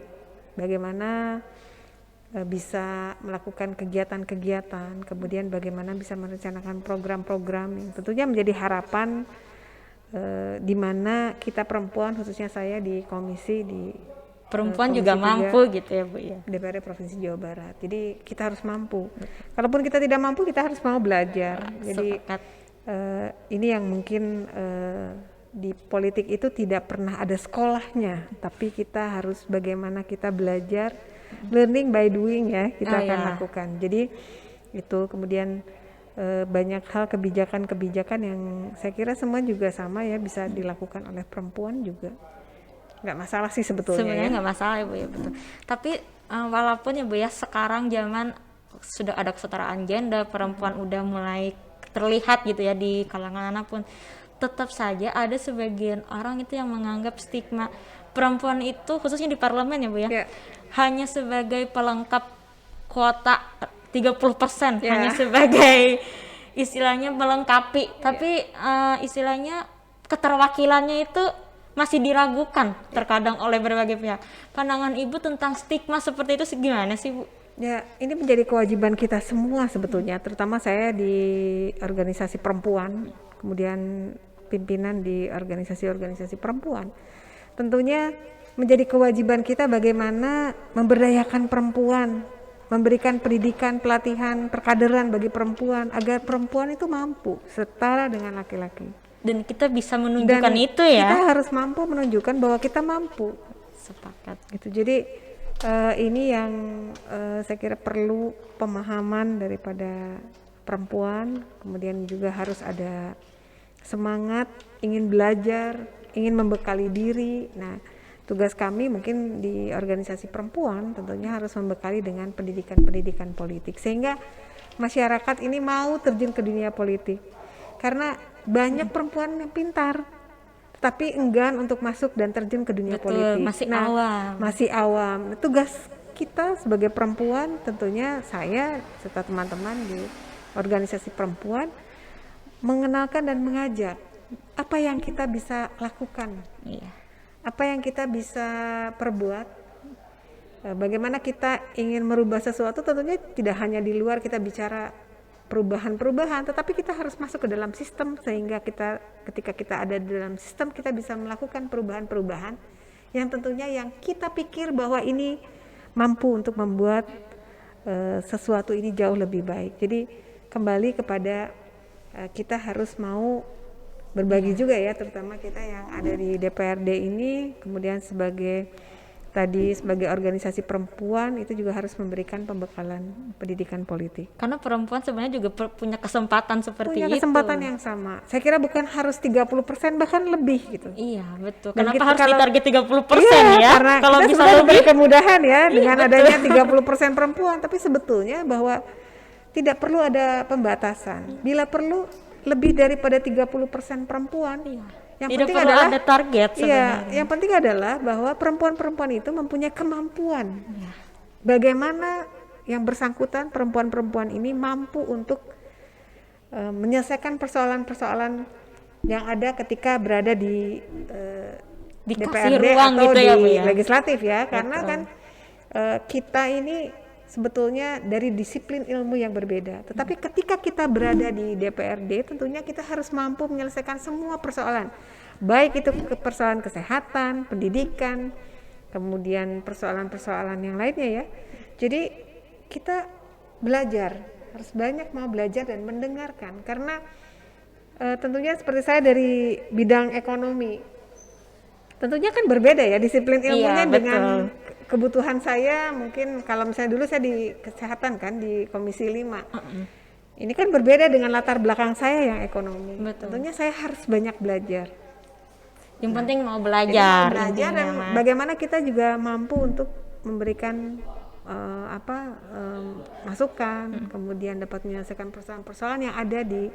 bagaimana bisa melakukan kegiatan-kegiatan, kemudian bagaimana bisa merencanakan program-program yang tentunya menjadi harapan di mana kita perempuan, khususnya saya di komisi di perempuan juga mampu gitu ya Bu ya. DPRD Provinsi Jawa Barat. Jadi kita harus mampu. Kalaupun kita tidak mampu, kita harus mau belajar. Jadi ini yang mungkin di politik itu tidak pernah ada sekolahnya, tapi kita harus bagaimana kita belajar, learning by doing ya, kita akan lakukan. Jadi itu kemudian banyak hal kebijakan-kebijakan yang saya kira semua juga sama ya, bisa dilakukan oleh perempuan juga. Nggak masalah sih sebetulnya. Sebenarnya nggak masalah ya Bu ya, betul. Tapi walaupun ya Bu ya sekarang zaman sudah ada kesetaraan gender, perempuan udah mulai terlihat gitu ya di kalangan manapun, tetap saja ada sebagian orang itu yang menganggap stigma perempuan itu khususnya di parlemen ya Bu ya, hanya sebagai pelengkap kuota 30%, hanya sebagai istilahnya melengkapi, tapi istilahnya keterwakilannya itu masih diragukan terkadang oleh berbagai pihak. Pandangan Ibu tentang stigma seperti itu gimana sih Bu? Ya, ini menjadi kewajiban kita semua sebetulnya, terutama saya di organisasi perempuan, kemudian pimpinan di organisasi-organisasi perempuan. Tentunya menjadi kewajiban kita bagaimana memberdayakan perempuan memberikan pendidikan, pelatihan, perkaderan bagi perempuan agar perempuan itu mampu setara dengan laki-laki. Dan kita bisa menunjukkan Dan itu ya. kita harus mampu menunjukkan bahwa kita mampu. Sepakat. Gitu. Jadi ini yang saya kira perlu pemahaman daripada perempuan, kemudian juga harus ada semangat ingin belajar, ingin membekali diri. Nah, tugas kami mungkin di organisasi perempuan tentunya harus membekali dengan pendidikan-pendidikan politik sehingga masyarakat ini mau terjun ke dunia politik. Karena banyak perempuan yang pintar tapi enggan untuk masuk dan terjun ke dunia Betul, politik. masih awam. Masih awam. Tugas kita sebagai perempuan tentunya saya serta teman-teman di organisasi perempuan mengenalkan dan mengajak apa yang kita bisa lakukan. Iya. Apa yang kita bisa perbuat, bagaimana kita ingin merubah sesuatu, tentunya tidak hanya di luar kita bicara perubahan-perubahan, tetapi kita harus masuk ke dalam sistem sehingga kita ketika kita ada di dalam sistem kita bisa melakukan perubahan-perubahan yang tentunya yang kita pikir bahwa ini mampu untuk membuat sesuatu ini jauh lebih baik. Jadi kembali kepada kita harus mau berbagi juga ya, terutama kita yang ada di DPRD ini, kemudian sebagai organisasi perempuan itu juga harus memberikan pembekalan pendidikan politik. Karena perempuan sebenarnya juga punya kesempatan seperti Punya itu. kesempatan yang sama. Saya kira bukan harus 30% bahkan lebih gitu. Iya, betul. Dan Kenapa kita harus kalau- ditarget 30% ya? Karena Kalau kita bisa sebenarnya lebih. memberi kemudahan ya dengan betul. adanya 30% perempuan, tapi sebetulnya bahwa tidak perlu ada pembatasan. Bila perlu lebih daripada 30% perempuan. Yang Tidak penting perlu adalah ada target Iya, sebenarnya. yang penting adalah bahwa perempuan-perempuan itu mempunyai kemampuan. Bagaimana yang bersangkutan perempuan-perempuan ini mampu untuk menyelesaikan persoalan-persoalan yang ada ketika berada di Dikasih DPRD ruang atau gitu di ya, Bu ya? legislatif ya, karena Betul. kan kita ini sebetulnya dari disiplin ilmu yang berbeda. Tetapi ketika kita berada di DPRD, tentunya kita harus mampu menyelesaikan semua persoalan. Baik itu persoalan kesehatan, pendidikan, kemudian persoalan-persoalan yang lainnya ya. Jadi kita belajar, harus banyak mau belajar dan mendengarkan. Karena tentunya seperti saya dari bidang ekonomi, tentunya kan berbeda ya disiplin ilmunya Iya, dengan betul. kebutuhan saya. Mungkin kalau misalnya dulu saya di kesehatan kan di Komisi 5. Ini kan berbeda dengan latar belakang saya yang ekonomi. Betul. Tentunya saya harus banyak belajar. Yang penting mau Jadi belajar. mau belajar dan intinya mah. bagaimana kita juga mampu untuk memberikan masukan, kemudian dapat menyelesaikan persoalan-persoalan yang ada di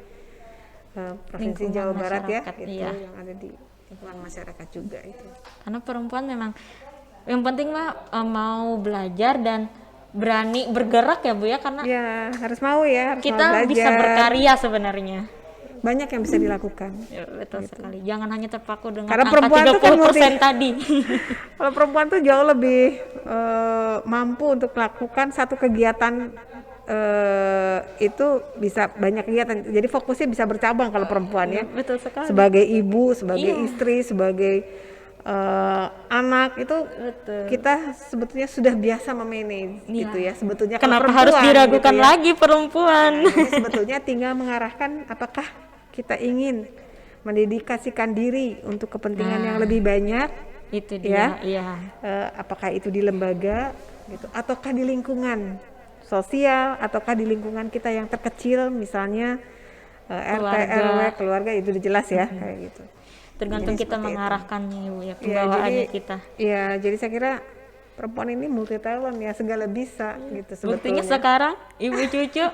Provinsi Lingkungan Jawa Barat ya, masyarakat, itu iya. yang ada di lingkungan masyarakat juga itu. Karena perempuan memang yang penting mah mau belajar dan berani bergerak ya Bu ya, karena Ya harus mau ya, harus mau kita belajar. bisa berkarya sebenarnya. Banyak yang bisa dilakukan. Ya, betul sekali. Jangan hanya terpaku dengan Karena angka perempuan tuh kan 30% tadi. Kalau perempuan tuh jauh lebih mampu untuk melakukan satu kegiatan itu bisa banyak kegiatan. Jadi fokusnya bisa bercabang kalau perempuan ya. Betul sekali. Sebagai ibu, sebagai Iya. istri, sebagai anak itu Betul. kita sebetulnya sudah biasa memanage gitu ya. Sebetulnya kalau Kenapa harus perempuan diragukan gitu ya. lagi perempuan? Jadi sebetulnya tinggal mengarahkan apakah kita ingin mendedikasikan diri untuk kepentingan yang lebih banyak, Itu ya. dia, iya. apakah itu di lembaga gitu, ataukah di lingkungan sosial, ataukah di lingkungan kita yang terkecil, misalnya RT, Keluarga. RW, keluarga, itu udah jelas ya kayak gitu. Tergantung Jadi kita seperti itu. mengarahkannya Bu ya, Ya, pembawaannya kita. Ya, jadi saya kira perempuan ini multi talent ya, segala bisa gitu Buktinya sebetulnya. sekarang ibu cucu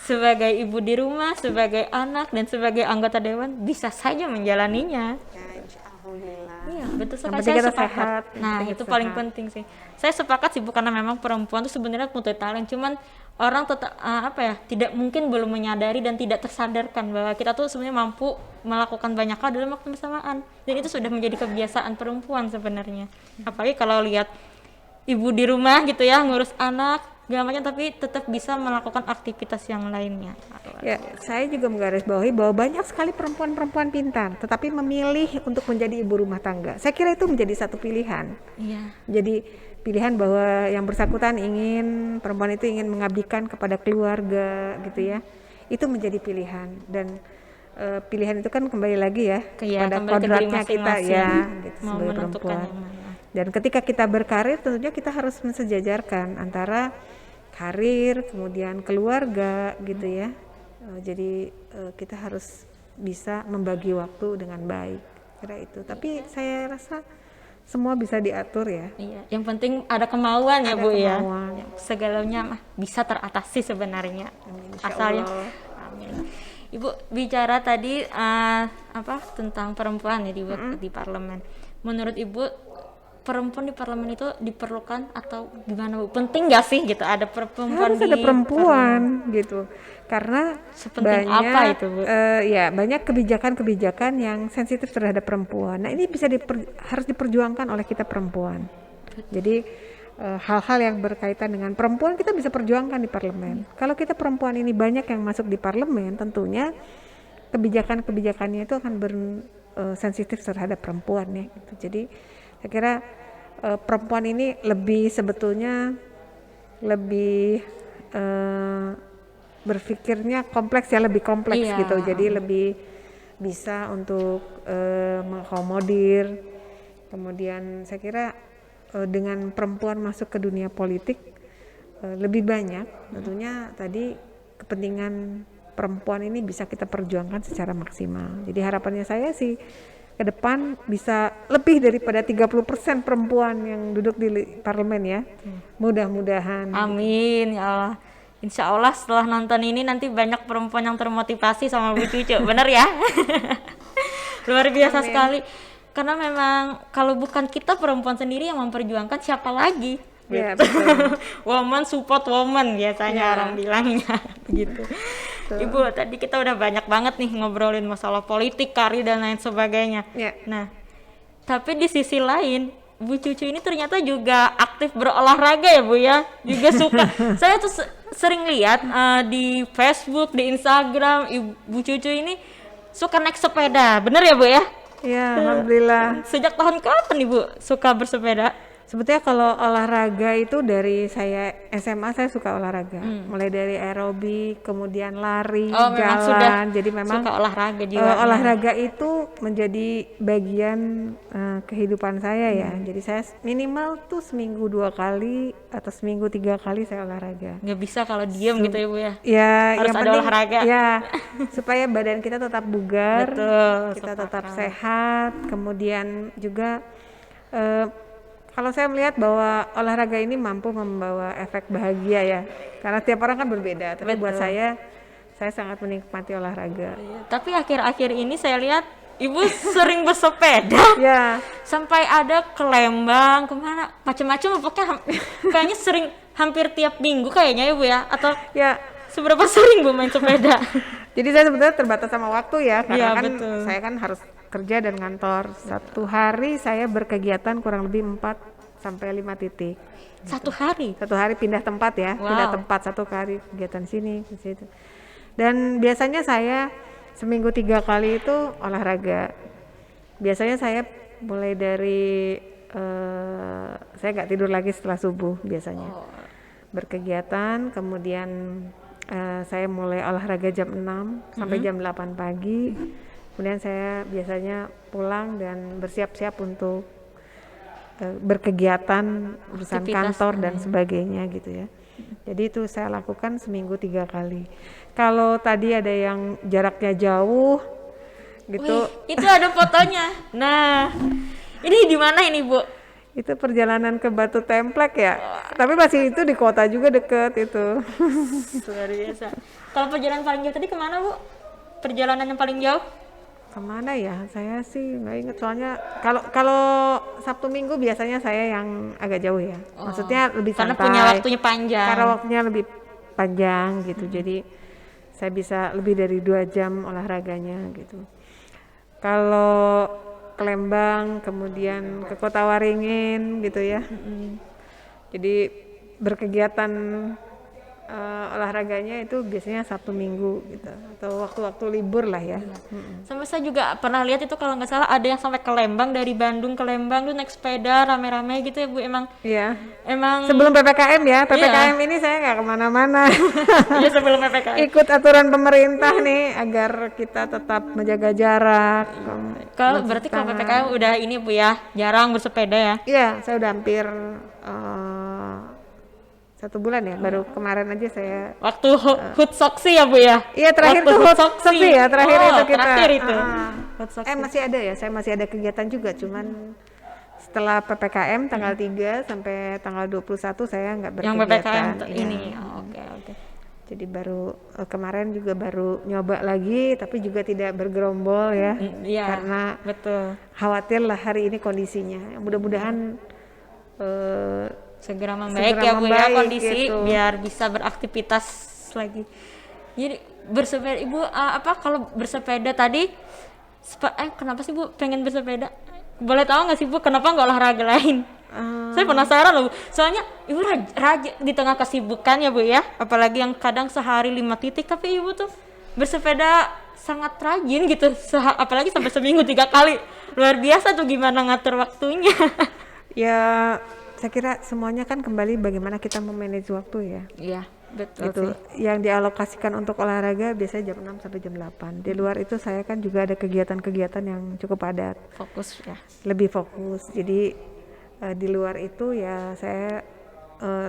sebagai ibu di rumah, sebagai anak dan sebagai anggota dewan bisa saja menjalaninya. Ya, alhamdulillah. Iya, betul Yang sekali. penting Saya kita sepakat. sehat, yang Nah, penting itu kita paling sehat. penting sih. Saya sepakat sih Bu, karena memang perempuan itu sebenarnya multi talent, cuman orang tetap tidak mungkin belum menyadari dan tidak tersadarkan bahwa kita tuh sebenarnya mampu melakukan banyak hal dalam waktu bersamaan. Dan itu sudah menjadi kebiasaan perempuan sebenarnya. Apalagi kalau lihat ibu di rumah gitu ya, ngurus anak, gak macam, tapi tetap bisa melakukan aktivitas yang lainnya. Ya, saya juga menggarisbawahi bahwa banyak sekali perempuan-perempuan pintar, tetapi memilih untuk menjadi ibu rumah tangga. Saya kira itu menjadi satu pilihan. Iya. Jadi pilihan bahwa yang bersangkutan perempuan itu ingin mengabdikan kepada keluarga gitu ya, itu menjadi pilihan. Dan pilihan itu kan kembali lagi ya pada kembali ke diri kodratnya kita ya gitu, mau sebagai menentukan perempuan. yang mana. Dan ketika kita berkarir tentunya kita harus mensejajarkan antara karir kemudian keluarga gitu ya. Jadi kita harus bisa membagi waktu dengan baik, kira itu. Tapi saya rasa semua bisa diatur ya. Iya, yang penting ada kemauan ya Ada Bu kemauan. ya. Segalanya mah bisa teratasi sebenarnya. Insya Asalnya. Allah. Amin. Ibu bicara tadi tentang perempuan ya di parlemen. Menurut Ibu perempuan di parlemen itu diperlukan atau gimana Bu? Penting nggak sih gitu ada perempuan Harus di ada perempuan parlemen? gitu, karena Sepenting banyak apa itu, Bu? ya banyak kebijakan-kebijakan yang sensitif terhadap perempuan. Nah ini bisa harus diperjuangkan oleh kita perempuan. Jadi hal-hal yang berkaitan dengan perempuan kita bisa perjuangkan di parlemen. Kalau kita perempuan ini banyak yang masuk di parlemen, tentunya kebijakan-kebijakannya itu akan sensitif terhadap perempuan ya. Gitu. Jadi saya kira perempuan ini sebetulnya lebih berpikirnya kompleks ya, lebih kompleks Iya. gitu. Jadi lebih bisa untuk mengakomodir. Kemudian saya kira dengan perempuan masuk ke dunia politik lebih banyak, tentunya tadi kepentingan perempuan ini bisa kita perjuangkan secara maksimal. Jadi harapannya saya sih ke depan bisa lebih daripada 30% perempuan yang duduk di parlemen ya. Mudah-mudahan. Amin ya Allah. Insya Allah setelah nonton ini nanti banyak perempuan yang termotivasi sama Bu Cucu, bener ya? Luar biasa sekali. Karena memang kalau bukan kita perempuan sendiri yang memperjuangkan, siapa lagi? Ya, Gitu. betul. Woman support woman biasanya Ya. orang bilangnya begitu. Ibu, tadi kita udah banyak banget nih ngobrolin masalah politik, karir dan lain sebagainya. Ya. Nah, tapi di sisi lain Bu Cucu ini ternyata juga aktif berolahraga ya Bu ya, juga suka. Saya tuh sering lihat di Facebook, di Instagram, Ibu Cucu ini suka naik sepeda, bener ya Bu ya? Ya, alhamdulillah. Sejak tahun kapan Ibu suka bersepeda? Sebetulnya kalau olahraga itu dari saya SMA saya suka olahraga, mulai dari aerobik, kemudian lari, Memang sudah jalan. Jadi memang suka olahraga jiwanya. olahraga itu menjadi bagian kehidupan saya ya. Jadi saya minimal tuh seminggu 2 kali atau seminggu 3 kali saya olahraga. Nggak bisa kalau diem gitu ya Bu ya? Ya, Harus yang ada penting, olahraga. ya supaya badan kita tetap bugar, Betul, kita tetap sepakat. sehat. Kemudian juga kalau saya melihat bahwa olahraga ini mampu membawa efek bahagia ya, karena tiap orang kan berbeda. Tapi buat saya sangat menikmati olahraga. Tapi akhir-akhir ini saya lihat Ibu sering bersepeda. Ya, Sampai ada ke Lembang, kemana, macam-macam pokoknya kayaknya sering hampir tiap minggu kayaknya ya Bu ya? Atau ya. seberapa sering Bu main sepeda? Jadi saya sebetulnya terbatas sama waktu ya, karena Iya, kan betul. saya kan harus kerja dan kantor. Satu hari saya berkegiatan kurang lebih 4 sampai 5 titik. Satu hari? Satu hari pindah tempat ya, Wow. pindah tempat satu kali kegiatan sini ke situ. Dan biasanya saya seminggu 3 kali itu olahraga. Biasanya saya mulai dari saya nggak tidur lagi setelah subuh biasanya. Berkegiatan, kemudian saya mulai olahraga jam 6 sampai jam 8 pagi. Kemudian saya biasanya pulang dan bersiap-siap untuk berkegiatan urusan Aktivitas, kantor dan sebagainya gitu ya. Jadi itu saya lakukan seminggu 3 kali. Kalau tadi ada yang jaraknya jauh gitu, Wih, itu ada fotonya. Nah, ini di mana ini Bu? itu perjalanan ke Batu Templek ya. Tapi masih itu di kota juga deket itu. Luar biasa. Kalau perjalanan paling jauh tadi kemana Bu? Perjalanan yang paling jauh? Kemana ya? Saya sih nggak inget, soalnya kalau Sabtu Minggu biasanya saya yang agak jauh ya. Maksudnya lebih Karena santai. punya waktunya panjang. Karena waktunya lebih panjang gitu. Jadi saya bisa lebih dari 2 jam olahraganya gitu. Kalau ke Lembang, kemudian ke Kota Waringin gitu ya. Jadi berkegiatan olahraganya itu biasanya Sabtu Minggu gitu atau waktu-waktu libur lah ya. Sampai saya juga pernah lihat itu kalau nggak salah ada yang sampai ke Lembang, dari Bandung ke Lembang tuh naik sepeda rame-rame gitu ya Bu. Iya. Emang Sebelum PPKM ya, PPKM ini saya nggak kemana-mana. iya, sebelum PPKM. Ikut aturan pemerintah nih agar kita tetap menjaga jarak. Kalau berarti kalau PPKM udah ini Bu ya, jarang bersepeda ya. Iya, saya udah hampir 1 bulan ya, baru kemarin aja saya. Waktu Hut Soksi ya Bu ya. Iya, terakhir Waktu tuh Hut Soksi ya, terakhir itu kita. Terakhir itu. Hut Soksi. Masih ada ya, saya masih ada kegiatan juga, cuman setelah PPKM tanggal 3 sampai tanggal 21 saya nggak berkegiatan. Yang PPKM ya. ini. Oke. Jadi baru kemarin juga baru nyoba lagi, tapi juga tidak bergerombol ya, Iya. karena Betul. khawatir lah hari ini kondisinya. Mudah-mudahan Segera membaik segera ya Bu ya membaik kondisi gitu. biar bisa beraktivitas lagi. Jadi bersepeda Ibu kalau bersepeda tadi kenapa sih Bu pengen bersepeda? Boleh tahu nggak sih Bu kenapa nggak olahraga lain? Saya penasaran loh Bu. Soalnya Ibu rajin di tengah kesibukan ya Bu ya, apalagi yang kadang sehari 5 titik, tapi Ibu tuh bersepeda sangat rajin gitu, apalagi sampai seminggu 3 kali. Luar biasa tuh gimana ngatur waktunya. Ya, saya kira semuanya kan kembali bagaimana kita memanage waktu ya. Iya, betul Itu sih. yang dialokasikan untuk olahraga biasanya jam 6 sampai jam 8. Di luar itu saya kan juga ada kegiatan-kegiatan yang cukup padat, Fokus ya. lebih fokus. Jadi di luar itu ya saya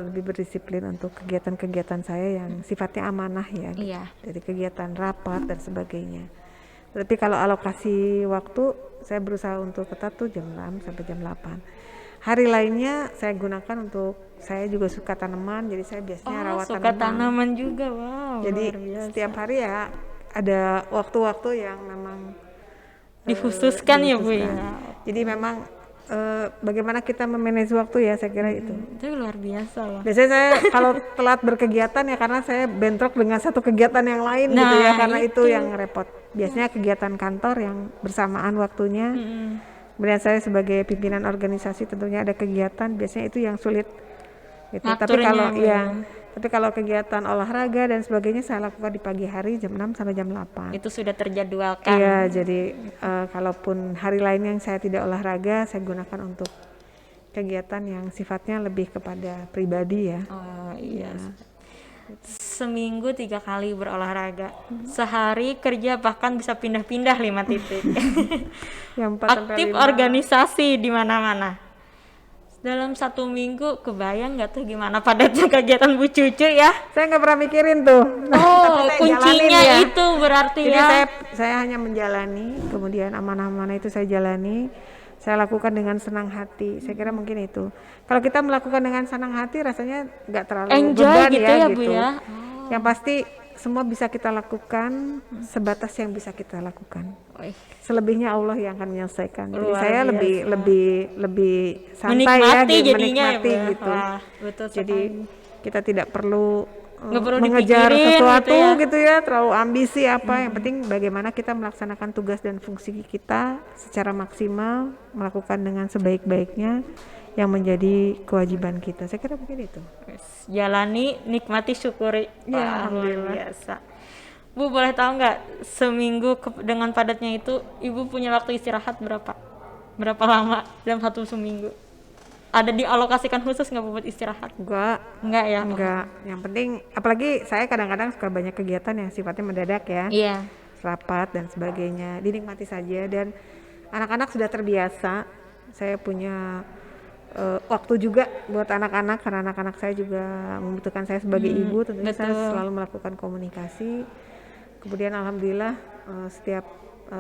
lebih berdisiplin untuk kegiatan-kegiatan saya yang sifatnya amanah ya. Iya. Dari kegiatan rapat dan sebagainya. Tapi kalau alokasi waktu saya berusaha untuk ketat tuh jam 6 sampai jam 8. Hari lainnya saya gunakan untuk, saya juga suka tanaman, jadi saya biasanya rawat suka tanaman. tanaman juga, wow. Jadi luar biasa. setiap hari ya ada waktu-waktu yang memang Dikhususkan ya Bu ya. Jadi memang bagaimana kita memanage waktu ya, saya kira itu. Itu luar biasa loh. Biasanya saya kalau telat berkegiatan ya karena saya bentrok dengan satu kegiatan yang lain gitu ya, karena itu yang repot. Biasanya kegiatan kantor yang bersamaan waktunya. Kemudian saya sebagai pimpinan organisasi tentunya ada kegiatan, biasanya itu yang sulit. Gitu. Tapi kalau kegiatan olahraga dan sebagainya saya lakukan di pagi hari jam 6 sampai jam 8. Itu sudah terjadwalkan. Iya, jadi kalaupun hari lain yang saya tidak olahraga, saya gunakan untuk kegiatan yang sifatnya lebih kepada pribadi ya. Oh iya. Seminggu 3 kali berolahraga. Sehari kerja bahkan bisa pindah-pindah 5 titik. Yang 4 sampai Aktif 5. organisasi di mana-mana. Dalam 1 minggu kebayang nggak tuh gimana padatnya kegiatan Bu Cucu ya? Saya nggak pernah mikirin tuh. Oh, Tapi saya kuncinya jalanin ya. itu berarti Jadi ya. saya hanya menjalani, kemudian amanah-amanah itu saya jalani, saya lakukan dengan senang hati. Saya kira mungkin itu. Kalau kita melakukan dengan senang hati, rasanya nggak terlalu Enjoy beban gitu ya, Bu ya? Yang pasti semua bisa kita lakukan sebatas yang bisa kita lakukan. Selebihnya Allah yang akan menyelesaikan. Jadi Luar saya biasa. lebih santai Menikmati ya, gitu, jadinya ya, menikmati Bu ya? gitu. Wah, betul Jadi kita tidak perlu Nggak perlu mengejar dipikirin sesuatu gitu gitu ya, terlalu ambisi apa. Yang penting bagaimana kita melaksanakan tugas dan fungsi kita secara maksimal, melakukan dengan sebaik-baiknya yang menjadi kewajiban kita. Saya kira mungkin itu. Jalani, nikmati, syukuri. Ya, Wah, luar alhamdulillah. biasa. Bu, boleh tahu nggak seminggu dengan padatnya itu Ibu punya waktu istirahat berapa? Berapa lama dalam 1 seminggu? Ada dialokasikan khusus nggak buat istirahat? Enggak ya? Enggak. Yang penting, apalagi saya kadang-kadang suka banyak kegiatan yang sifatnya mendadak ya. Iya. Rapat dan sebagainya. Dinikmati saja, dan anak-anak sudah terbiasa. Saya punya waktu juga buat anak-anak, karena anak-anak saya juga membutuhkan saya sebagai ibu. Tentunya saya selalu melakukan komunikasi. Kemudian alhamdulillah setiap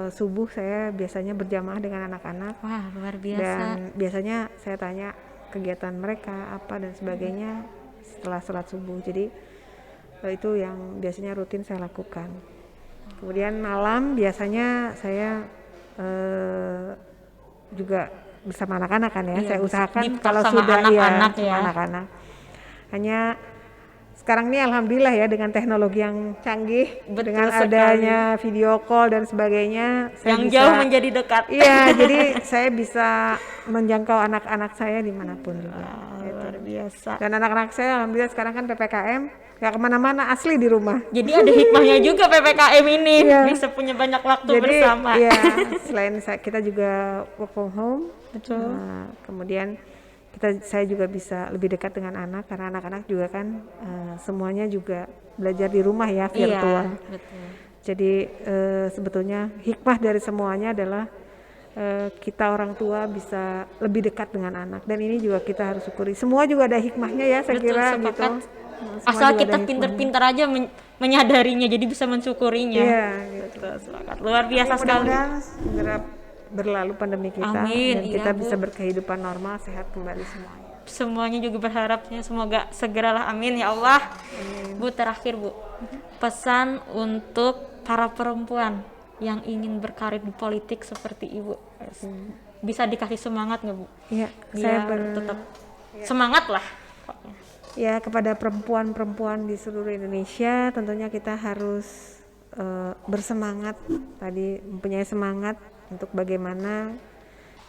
subuh saya biasanya berjamaah dengan anak-anak. Wah, luar biasa. Dan biasanya saya tanya kegiatan mereka apa dan sebagainya setelah sholat subuh. Jadi itu yang biasanya rutin saya lakukan. Kemudian malam biasanya saya juga bersama anak-anak kan ya. Iya, Saya usahakan deep talk kalau sama sudah anak-anak sama ya. anak-anak. Hanya sekarang ini alhamdulillah ya, dengan teknologi yang canggih, Betul dengan sekali. adanya video call dan sebagainya, saya Yang bisa, jauh menjadi dekat. iya, jadi saya bisa menjangkau anak-anak saya dimanapun juga. Gitu. biasa. Dan anak-anak saya alhamdulillah sekarang kan PPKM, nggak kemana-mana, asli di rumah. Jadi ada hikmahnya juga PPKM ini, Iya. bisa punya banyak waktu Jadi bersama. ya selain kita juga work from home, Betul. kemudian saya juga bisa lebih dekat dengan anak karena anak-anak juga kan semuanya juga belajar di rumah ya, virtual. Iya, betul. Jadi sebetulnya hikmah dari semuanya adalah kita orang tua bisa lebih dekat dengan anak, dan ini juga kita harus syukuri. Semua juga ada hikmahnya ya, saya Betul, kira sepakat. gitu. Semua Asal juga kita ada pinter-pinter aja menyadarinya, jadi bisa mensyukurinya. hikmahnya. Iya, gitu. Betul, sepakat. Luar biasa sekali. Mudah-mudahan segera berlalu pandemi kita, Amin, dan kita iya, Bu. bisa berkehidupan normal, sehat kembali semuanya. Semuanya juga berharapnya semoga segeralah, amin ya Allah. Bu, terakhir Bu, pesan untuk para perempuan yang ingin berkarir di politik seperti Ibu, bisa dikasih semangat nggak Bu? Iya, saya Biar tetap semangat lah. ya kepada perempuan-perempuan di seluruh Indonesia, tentunya kita harus bersemangat, tadi mempunyai semangat untuk bagaimana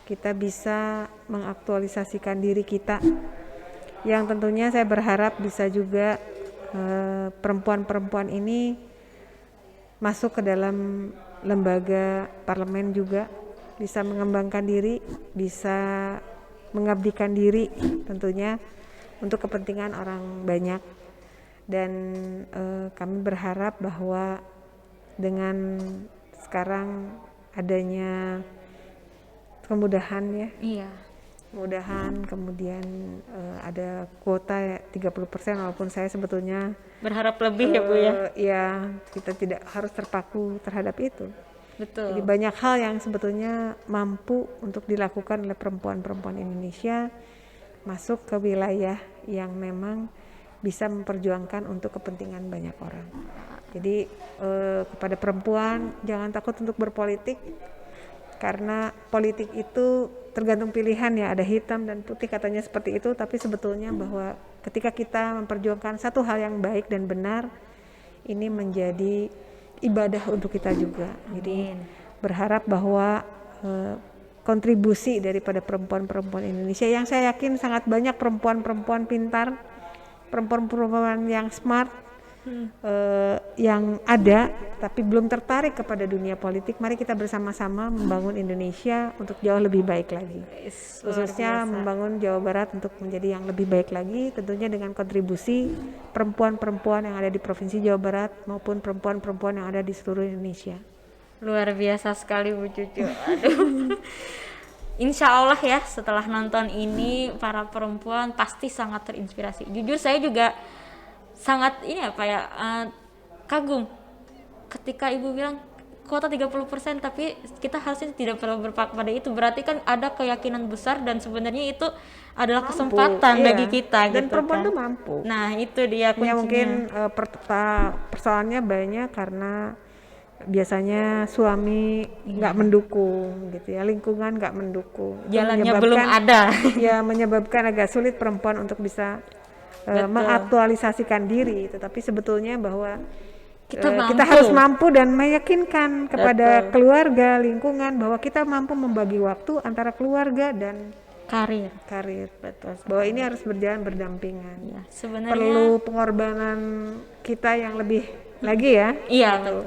kita bisa mengaktualisasikan diri kita, yang tentunya saya berharap bisa juga perempuan-perempuan ini masuk ke dalam lembaga parlemen juga, bisa mengembangkan diri, bisa mengabdikan diri tentunya untuk kepentingan orang banyak. Dan kami berharap bahwa dengan sekarang adanya kemudahan ya, Iya. kemudahan, kemudian ada kuota ya 30%, walaupun saya sebetulnya Berharap lebih ya Bu ya. ya kita tidak harus terpaku terhadap itu. Betul. Jadi banyak hal yang sebetulnya mampu untuk dilakukan oleh perempuan-perempuan Indonesia, masuk ke wilayah yang memang bisa memperjuangkan untuk kepentingan banyak orang. Jadi kepada perempuan jangan takut untuk berpolitik, karena politik itu tergantung pilihan ya, ada hitam dan putih katanya seperti itu, tapi sebetulnya bahwa ketika kita memperjuangkan satu hal yang baik dan benar, ini menjadi ibadah untuk kita juga. Jadi berharap bahwa kontribusi daripada perempuan-perempuan Indonesia, yang saya yakin sangat banyak perempuan-perempuan pintar, perempuan-perempuan yang smart, yang ada tapi belum tertarik kepada dunia politik. Mari kita bersama-sama membangun Indonesia untuk jauh lebih baik lagi, khususnya membangun Jawa Barat untuk menjadi yang lebih baik lagi, tentunya dengan kontribusi perempuan-perempuan yang ada di Provinsi Jawa Barat maupun perempuan-perempuan yang ada di seluruh Indonesia. Luar biasa sekali Bu Cucu. Aduh. Insya Allah ya, setelah nonton ini para perempuan pasti sangat terinspirasi. Jujur saya juga sangat kagum ketika Ibu bilang kuota 30%, tapi kita harusnya tidak perlu berpihak pada itu. Berarti kan ada keyakinan besar dan sebenarnya itu adalah kesempatan bagi kita dan gitu perempuan kan. tuh mampu. Nah, itu dia kuncinya. Ya mungkin persoalannya banyak karena biasanya suami nggak mendukung gitu ya, lingkungan nggak mendukung. Itu Jalannya belum ada. Ya menyebabkan agak sulit perempuan untuk bisa mengaktualisasikan diri. Tetapi sebetulnya bahwa kita harus mampu dan meyakinkan kepada keluarga, lingkungan, bahwa kita mampu membagi waktu antara keluarga dan karir. Betul. Bahwa ini harus berjalan berdampingan. Ya, sebenarnya Perlu pengorbanan kita yang lebih lagi ya. iya betul.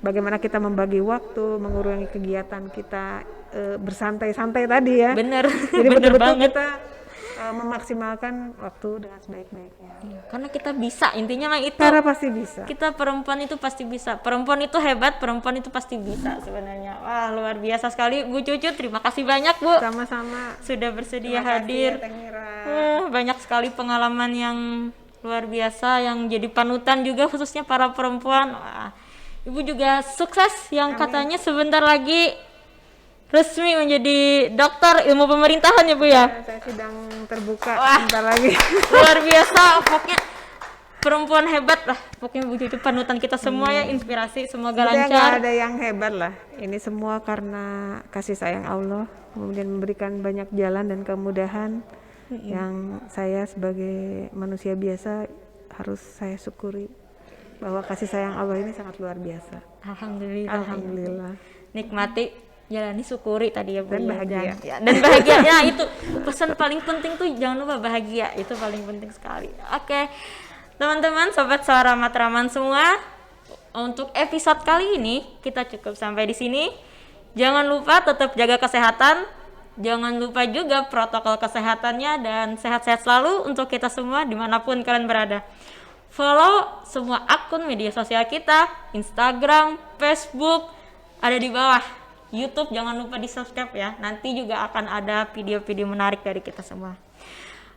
Bagaimana kita membagi waktu, mengurangi kegiatan kita bersantai-santai tadi ya. Bener. Jadi Bener betul-betul banget. kita memaksimalkan waktu dengan sebaik-baiknya. Iya, karena kita bisa, intinya mah itu. Cara pasti bisa. Kita perempuan itu pasti bisa. Perempuan itu hebat, perempuan itu pasti bisa sebenarnya. Wah, luar biasa sekali Bu Cucu. Terima kasih banyak Bu. Sama-sama. Sudah bersedia Terima kasih hadir. ya, Teh Mira. Banyak sekali pengalaman yang luar biasa yang jadi panutan juga, khususnya para perempuan. Wah, Ibu juga sukses yang katanya sebentar lagi resmi menjadi dokter ilmu pemerintahan ya Bu ya. Saya sedang terbuka Wah. sebentar lagi. Luar biasa, pokoknya perempuan hebat lah. Pokoknya Bu Cucu panutan kita semua ya, inspirasi, semoga Sebenarnya nggak lancar. ada yang hebat lah. Ini semua karena kasih sayang Allah, kemudian memberikan banyak jalan dan kemudahan yang saya sebagai manusia biasa harus saya syukuri, bahwa kasih sayang Allah ini sangat luar biasa. Alhamdulillah. Alhamdulillah. Nikmati jalani, syukuri tadi ya Bu. Dan bahagia. Ya, dan bahagia. Ya itu pesan paling penting tuh, jangan lupa bahagia. Itu paling penting sekali. Oke. Teman-teman, sobat Suara Matraman semua, untuk episode kali ini kita cukup sampai di sini. Jangan lupa tetap jaga kesehatan. Jangan lupa juga protokol kesehatannya, dan sehat-sehat selalu untuk kita semua dimanapun kalian berada. Follow semua akun media sosial kita, Instagram, Facebook, ada di bawah. YouTube jangan lupa di subscribe ya. Nanti juga akan ada video-video menarik dari kita semua.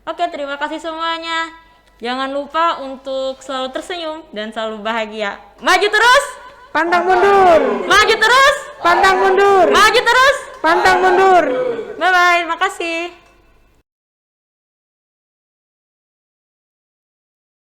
Oke, terima kasih semuanya. Jangan lupa untuk selalu tersenyum dan selalu bahagia. Maju terus, Pantang mundur. maju terus, Pantang mundur. maju terus. Pantang mundur. Bye bye, makasih.